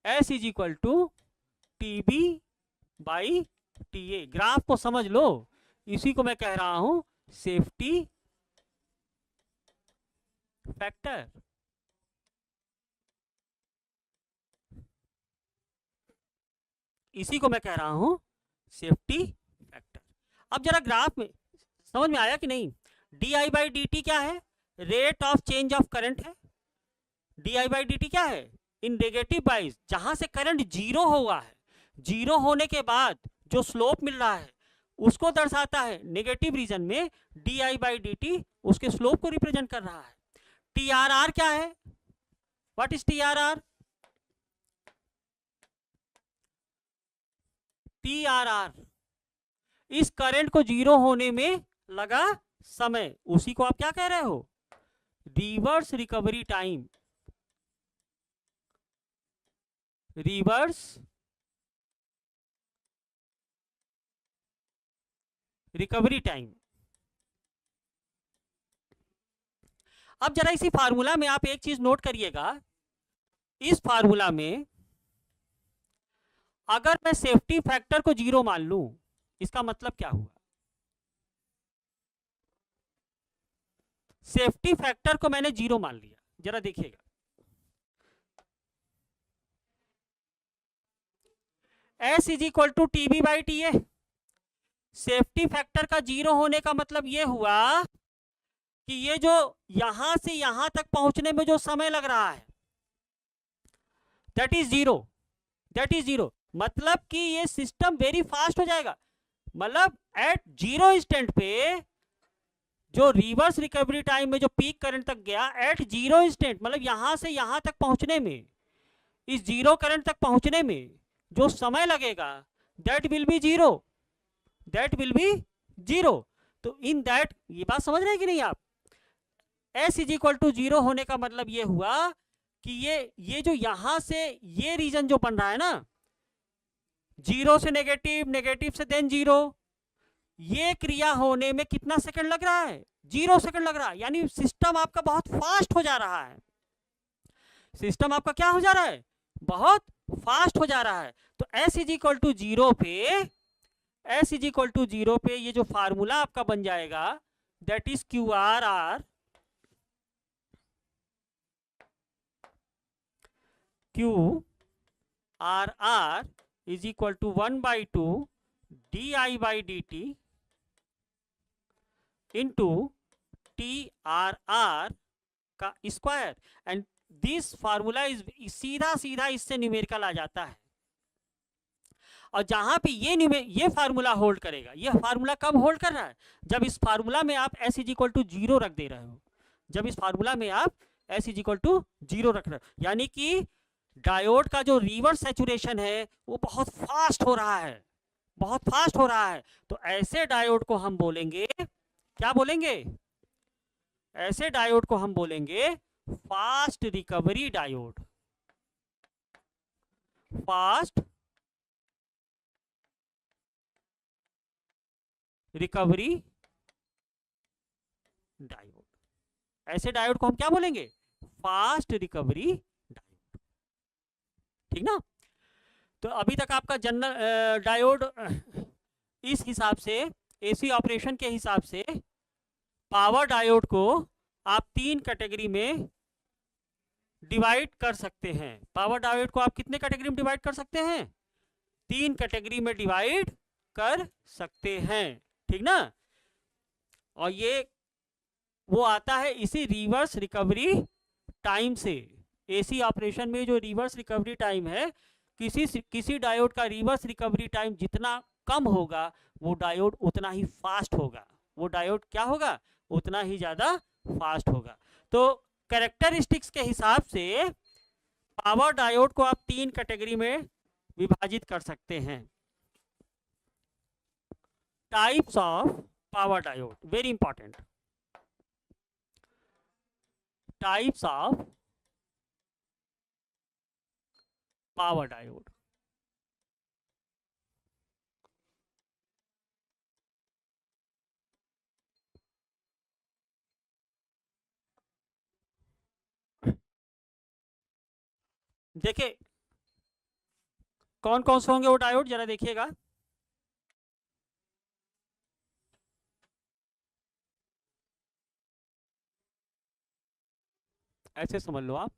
Speaker 1: S is equal to TB/TA। Graph को समझ लो, इसी को मैं कह रहा हूं सेफ्टी फैक्टर। इसी को मैं कह रहा हूं सेफ्टी फैक्टर। अब जरा ग्राफ में समझ में आया कि नहीं? DI/dt क्या है? Rate of change of current है। DI/dt क्या है? इन नेगेटिव वाइज, जहां से करंट जीरो हुआ है, जीरो होने के बाद जो स्लोप मिल रहा है उसको दर्शाता है। नेगेटिव रीजन में DI/dt उसके स्लोप को रिप्रेजेंट कर रहा है। TRR क्या है? What is TRR? TRR इस करंट को जीरो होने में लगा समय, उसी को आप क्या कह रहे हो? Reverse recovery time. Reverse recovery time. अब जरा इसी फार्मूला में आप एक चीज नोट करिएगा। इस फार्मूला में अगर मैं सेफ्टी फैक्टर को जीरो मान लूं, इसका मतलब क्या हुआ? सेफ्टी फैक्टर को मैंने जीरो मान लिया। जरा देखिएगा, S is equal to TB/TA। Safety factor का जीरो होने का मतलब यह हुआ कि ये जो यहां से यहां तक पहुंचने में जो समय लग रहा है that is zero. That is zero मतलब कि ये सिस्टम वेरी फास्ट हो जाएगा। मतलब एट जीरो इंस्टेंट पे जो रिवर्स रिकवरी टाइम में जो पीक करंट तक गया, एट जीरो इंस्टेंट मतलब यहां से यहां तक पहुंचने में, इस जीरो करंट तक पहुंचने में जो समय लगेगा that will B zero. That will B zero. तो इन दैट, ये बात समझ रहे हैं कि नहीं आप? S is equal to zero होने का मतलब ये हुआ कि ये जो यहां से ये रीजन जो बन रहा है ना, जीरो से नेगेटिव, नेगेटिव से देन जीरो, ये क्रिया होने में कितना सेकंड लग रहा है? 0 सेकंड लग रहा है। यानी सिस्टम आपका बहुत फास्ट हो जा रहा है। सिस्टम आपका क्या हो जा रहा है? बहुत फास्ट हो जा रहा है। तो S is equal to zero पे, S is equal to zero पे ये जो फार्मूला आपका बन जाएगा that is QRR, QRR is equal to 1/2 DI/dt into TRR का square. And this formula is सीधा सीधा इससे न्यूमेरिकल आ जाता है। और जहां पे ये फार्मूला होल्ड करेगा, ये फार्मूला कब होल्ड कर रहा है? जब इस फार्मूला में आप S is equal to zero रख दे रहे हो। जब इस फार्मूला में आप एस इज इक्वल टू 0 रखना, यानी कि डायोड का जो रिवर्स सैचुरेशन है वो बहुत फास्ट हो रहा है, बहुत फास्ट हो रहा है। तो ऐसे डायोड को हम बोलेंगे, क्या बोलेंगे, ऐसे डायोड को हम बोलेंगे fast recovery diode, fast recovery diode. ऐसे डायोड को हम क्या बोलेंगे, फास्ट रिकवरी डायोड, ठीक ना। तो अभी तक आपका जनरल डायोड इस हिसाब से, एसी ऑपरेशन के हिसाब से पावर डायोड को आप 3 कैटेगरी में डिवाइड कर सकते हैं। पावर डायोड को आप कितने कैटेगरी में डिवाइड कर सकते हैं, 3 कैटेगरी में डिवाइड कर सकते हैं, ठीक ना। और ये वो आता है इसी रिवर्स रिकवरी टाइम से। एसी ऑपरेशन में जो रिवर्स रिकवरी टाइम है, किसी डायोड का रिवर्स रिकवरी टाइम जितना कम होगा वो डायोड उतना ही फास्ट होगा, वो डायोड क्या होगा, उतना ही ज्यादा फास्ट होगा। तो कैरेक्टरिस्टिक्स के हिसाब से पावर डायोड को आप 3 कैटेगरी में विभाजित कर सकते हैं। Types of power diode, very important, types of power diode. देखिए कौन कौन से होंगे वो डायोड, जरा देखिएगा। ऐसे समझ लो आप,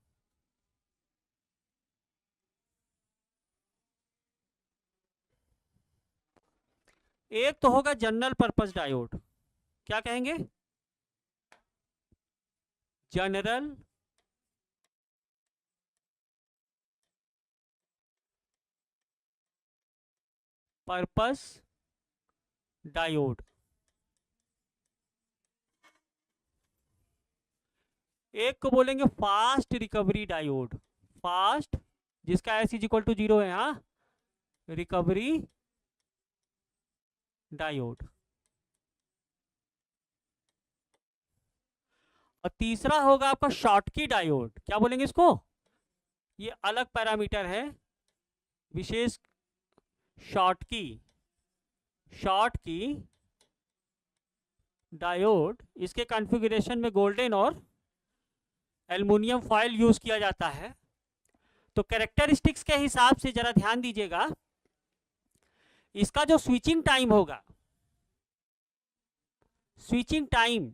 Speaker 1: एक तो होगा जनरल पर्पस डायोड, क्या कहेंगे, जनरल पर्पस डायोड। एक को बोलेंगे फास्ट रिकवरी डायोड, फास्ट जिसका एस इज इक्वल टू 0 है, हाँ, रिकवरी डायोड। और तीसरा होगा आपका शॉर्टकी डायोड, क्या बोलेंगे इसको, ये अलग पैरामीटर है विशेष, शॉर्टकी, शॉर्टकी डायोड, इसके कॉन्फ़िगरेशन में गोल्डन और एल्युमिनियम फॉयल यूज किया जाता है। तो कैरेक्टरिस्टिक्स के हिसाब से जरा ध्यान दीजिएगा, इसका जो स्विचिंग टाइम होगा, स्विचिंग टाइम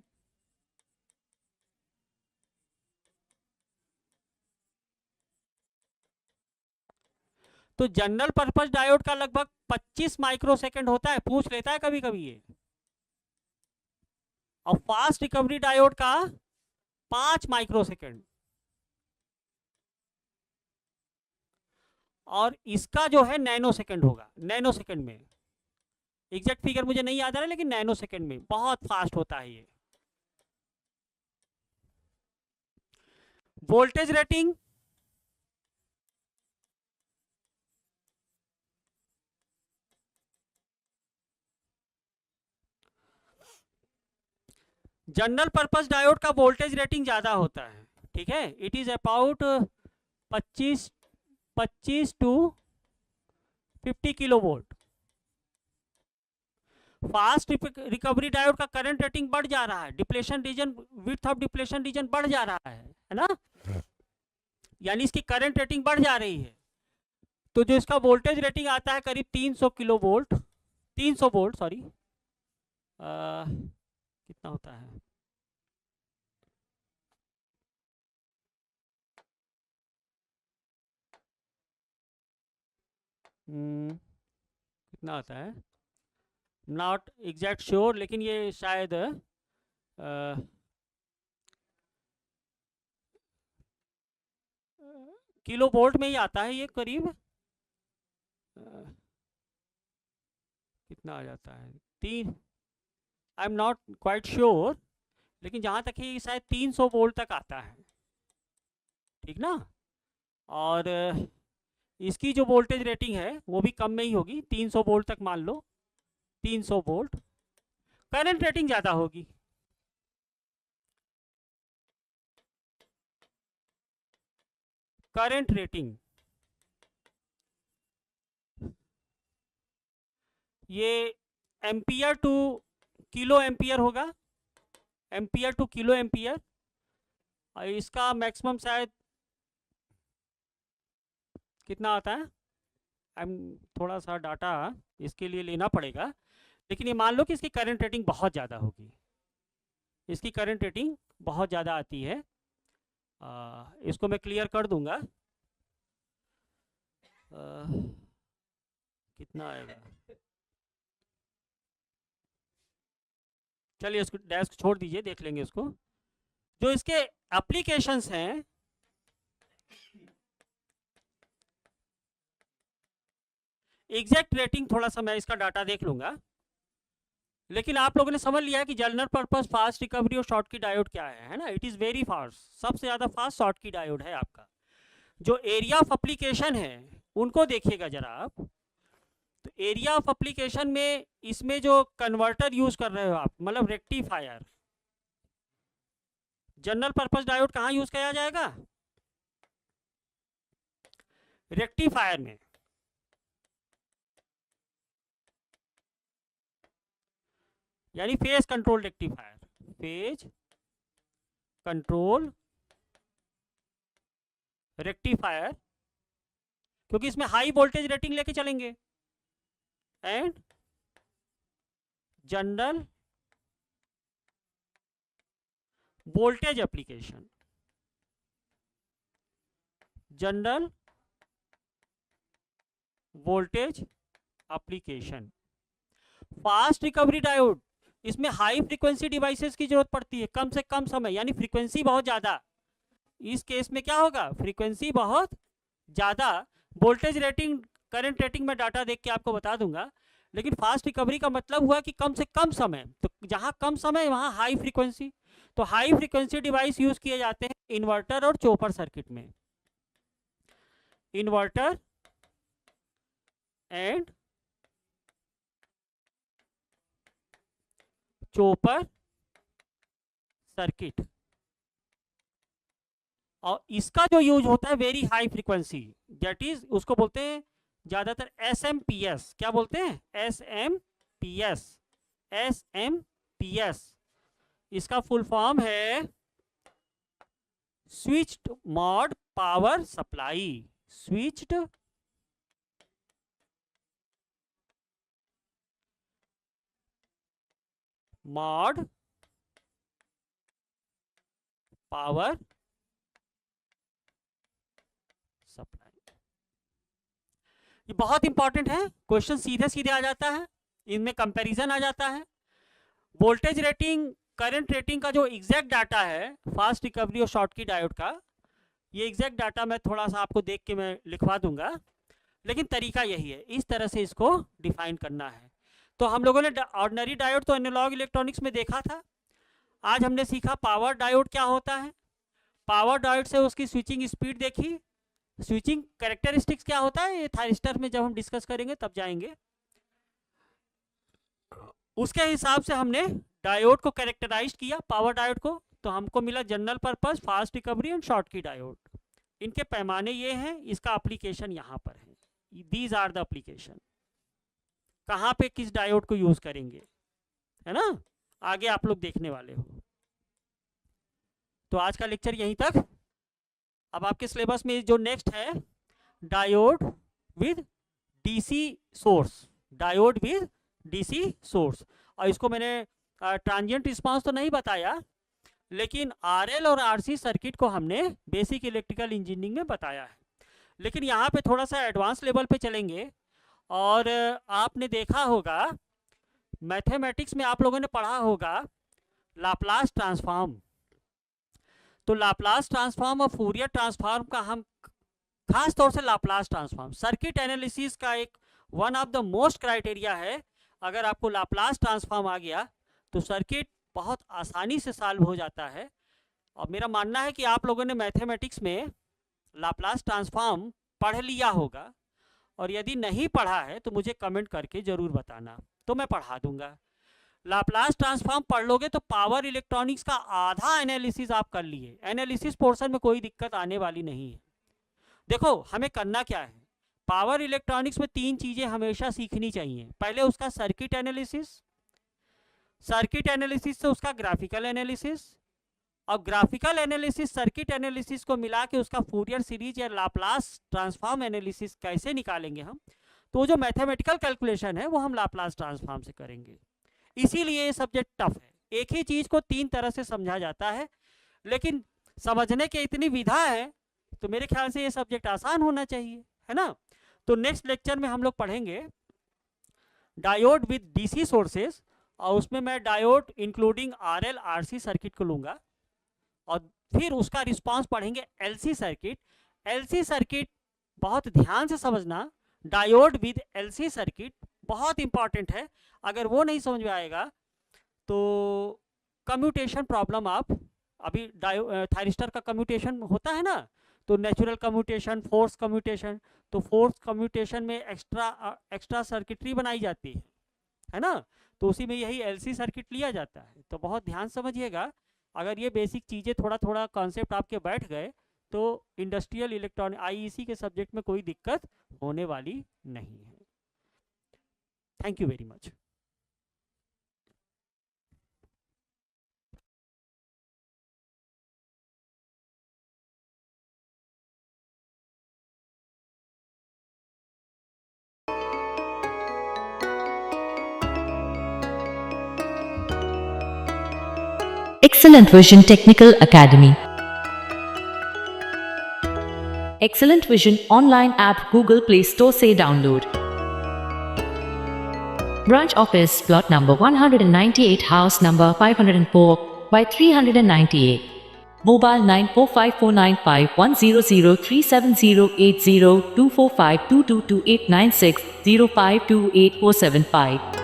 Speaker 1: तो जनरल पर्पस डायोड का लगभग 25 माइक्रोसेकंड होता है, पूछ लेता है कभी कभी ये, और फास्ट रिकवरी डायोड का 5 माइक्रोसेकंड, और इसका जो है नैनो सेकंड होगा, नैनो सेकंड में, एग्जैक्ट फिगर मुझे नहीं याद आ रहा है लेकिन नैनो सेकंड में, बहुत फास्ट होता है ये। Voltage rating, general purpose diode का वोल्टेज रेटिंग ज्यादा होता है, ठीक है, it is about 25 25 to 50 kilo volt. Fast recovery diode का करंट रेटिंग बढ़ जा रहा है, depletion region, width of depletion region बढ़ जा रहा है ना, यानी इसकी करंट रेटिंग बढ़ जा रही है। तो जो इसका वोल्टेज रेटिंग आता है करीब 300 किलो वोल्ट, 300 वोल्ट सॉरी, कितना होता है, कितना आता है, नॉट एग्जैक्ट श्योर, लेकिन ये शायद किलो वोल्ट में ही आता है ये, करीब कितना आ जाता है, 3, I am not quite sure, लेकिन जहाँ तक ही शायद 300 वोल्ट तक आता है, ठीक ना। और इसकी जो वोल्टेज रेटिंग है वो भी कम में ही होगी, 300 वोल्ट तक मान लो, 300 वोल्ट। करंट रेटिंग ज़्यादा होगी, करंट रेटिंग ये एम्पियर टू किलो एम्पियर होगा, एम्पियर टू किलो एम्पियर। और इसका मैक्सिमम शायद कितना आता है, थोड़ा सा डाटा इसके लिए लेना पड़ेगा, लेकिन ये मान लो कि इसकी करंट रेटिंग बहुत ज़्यादा होगी, इसकी करंट रेटिंग बहुत ज़्यादा आती है। इसको मैं क्लियर कर दूंगा। कितना आएगा, चलिए इसको डेस्क छोड़ दीजिए, देख लेंगे इसको। जो इसके एप्लीकेशंस हैं, एग्जैक्ट रेटिंग थोड़ा सा मैं इसका डाटा देख लूंगा, लेकिन आप लोगों ने समझ लिया है कि जनरल पर्पस फास्ट रिकवरी और शॉर्ट की डायोड क्या है ना। इट इज़ वेरी फास्ट, सबसे ज़्यादा फास्ट शॉर्ट की डायोड है आपका। जो एरिया ऑफ एप्लीकेशन है उनको देखिएगा जरा आप। तो एरिया ऑफ एप्लीकेशन में इसमें जो कन्वर्टर यूज कर रहे हो आप, मतलब रेक्टिफायर, जनरल पर्पस डायोड कहाँ यूज किया जाएगा, रेक्टिफायर में। यानी phase control rectifier, phase control rectifier, क्योंकि इसमें हाई वोल्टेज रेटिंग लेके चलेंगे। And general voltage application, general voltage application. Fast recovery diode, इसमें हाई फ्रीक्वेंसी डिवाइसेस की जरूरत पड़ती है, कम से कम समय, यानी फ्रीक्वेंसी बहुत ज्यादा। इस केस में क्या होगा, फ्रीक्वेंसी बहुत ज्यादा। वोल्टेज रेटिंग करंट रेटिंग में डाटा देख के आपको बता दूंगा, लेकिन फास्ट रिकवरी का मतलब हुआ कि कम से कम समय, तो जहां कम समय वहां हाई फ्रीक्वेंसी। तो हाई फ्रीक्वेंसी डिवाइस यूज किए जाते हैं इन्वर्टर और चोपर सर्किट में, इन्वर्टर एंड चोपर सर्किट। और इसका जो यूज होता है very high frequency, that is उसको बोलते हैं ज्यादातर SMPS। क्या बोलते हैं, SMPS, SMPS। इसका फुल फॉर्म है switched mode power supply, switched mode power supply. ये बहुत इंपॉर्टेंट है, क्वेश्चन सीधे सीधे आ जाता है, इनमें कंपैरिजन आ जाता है। वोल्टेज रेटिंग करंट रेटिंग का जो एग्जैक्ट डाटा है फास्ट रिकवरी और शॉर्ट की डायोड का, ये एग्जैक्ट डाटा मैं थोड़ा सा आपको देख के मैं लिखवा दूंगा, लेकिन तरीका यही है, इस तरह से इसको डिफाइन करना है। तो हम लोगों ने ऑर्डिनरी डायोड तो एनालॉग इलेक्ट्रॉनिक्स में देखा था। आज हमने सीखा पावर डायोड क्या होता है, पावर डायोड से उसकी स्विचिंग स्पीड देखी, स्विचिंग कैरेक्टरिस्टिक्स क्या होता है, ये थायरिस्टर में जब हम डिस्कस करेंगे तब जाएंगे। उसके हिसाब से हमने डायोड को कैरेक्टराइज किया, पावर डायोड को, तो हमको मिला general purpose fast recovery and short की डायोड। इनके पैमाने ये हैं, इसका एप्लीकेशन यहाँ पर है, दीज आर द एप्लीकेशन। कहाँ पे किस डायोड को यूज करेंगे, है ना, आगे आप लोग देखने वाले हो। तो आज का लेक्चर यहीं तक। अब आपके सिलेबस में जो नेक्स्ट है, diode with DC source, diode with DC source. और इसको मैंने ट्रांजिएंट रिस्पांस तो नहीं बताया, लेकिन आरएल और आरसी सर्किट को हमने बेसिक इलेक्ट्रिकल इंजीनियरिंग में बताया है। लेकिन यहाँ पे थोड़ा सा एडवांस लेवल पे चलेंगे। और आपने देखा होगा मैथमेटिक्स में, आप लोगों ने पढ़ा होगा लाप्लास ट्रांसफॉर्म। तो लाप्लास ट्रांसफॉर्म और फूरियर ट्रांसफॉर्म का हम खास तौर से लाप्लास ट्रांसफॉर्म, सर्किट एनालिसिस का एक one of the most criteria है। अगर आपको लाप्लास ट्रांसफॉर्म आ गया तो सर्किट बहुत आसानी से सॉल्व हो जाता है। और मेरा मानना है कि आप लोगों ने मैथमेटिक्स में लाप्लास ट्रांसफॉर्म पढ़ लिया होगा, और यदि नहीं पढ़ा है तो मुझे कमेंट करके ज़रूर बताना, तो मैं पढ़ा दूंगा। लाप्लास ट्रांसफॉर्म पढ़ लोगे तो पावर इलेक्ट्रॉनिक्स का आधा एनालिसिस आप कर लिए, एनालिसिस पोर्शन में कोई दिक्कत आने वाली नहीं है। देखो हमें करना क्या है, पावर इलेक्ट्रॉनिक्स में 3 चीज़ें हमेशा सीखनी चाहिए। पहले उसका सर्किट एनालिसिस, सर्किट एनालिसिस से उसका ग्राफिकल एनालिसिस, और ग्राफिकल एनालिसिस सर्किट एनालिसिस को मिला के उसका फूरियर सीरीज या लाप्लास ट्रांसफॉर्म एनालिसिस कैसे निकालेंगे हम, तो जो मैथमेटिकल कैलकुलेशन है वो हम लाप्लास ट्रांसफॉर्म से करेंगे। इसीलिए ये सब्जेक्ट टफ है, एक ही चीज को 3 तरह से समझा जाता है, लेकिन समझने की इतनी विधा है, तो मेरे ख्याल से ये सब्जेक्ट आसान होना चाहिए, है ना। तो नेक्स्ट लेक्चर में हम लोग पढ़ेंगे डायोड विद डीसी सोर्सेस, और उसमें मैं diode including RL RC circuit को लूंगा, और फिर उसका रिस्पांस पढ़ेंगे एलसी सर्किट। एलसी सर्किट बहुत ध्यान से समझना, डायोड विद एलसी सर्किट बहुत इंपॉर्टेंट है, अगर वो नहीं समझ में आएगा तो कम्यूटेशन प्रॉब्लम आप अभी थायरिस्टर का कम्यूटेशन होता है ना, तो नेचुरल कम्यूटेशन, फोर्स कम्यूटेशन, तो फोर्स कम्यूटेशन में एक्स्ट्रा सर्किटरी बनाई जाती है ना, तो उसी में यही एलसी सर्किट लिया जाता है। तो बहुत ध्यान समझिएगा, अगर ये बेसिक चीज़ें थोड़ा थोड़ा कॉन्सेप्ट आपके बैठ गए तो इंडस्ट्रियल इलेक्ट्रॉनिक आईईसी के सब्जेक्ट में कोई दिक्कत होने वाली नहीं है। Thank you very much.
Speaker 2: Excellent Vision Technical Academy. Excellent Vision online app Google Play Store से download. Branch office plot number 198, house number 504 by 398. Mobile 945495100370802452228960528475.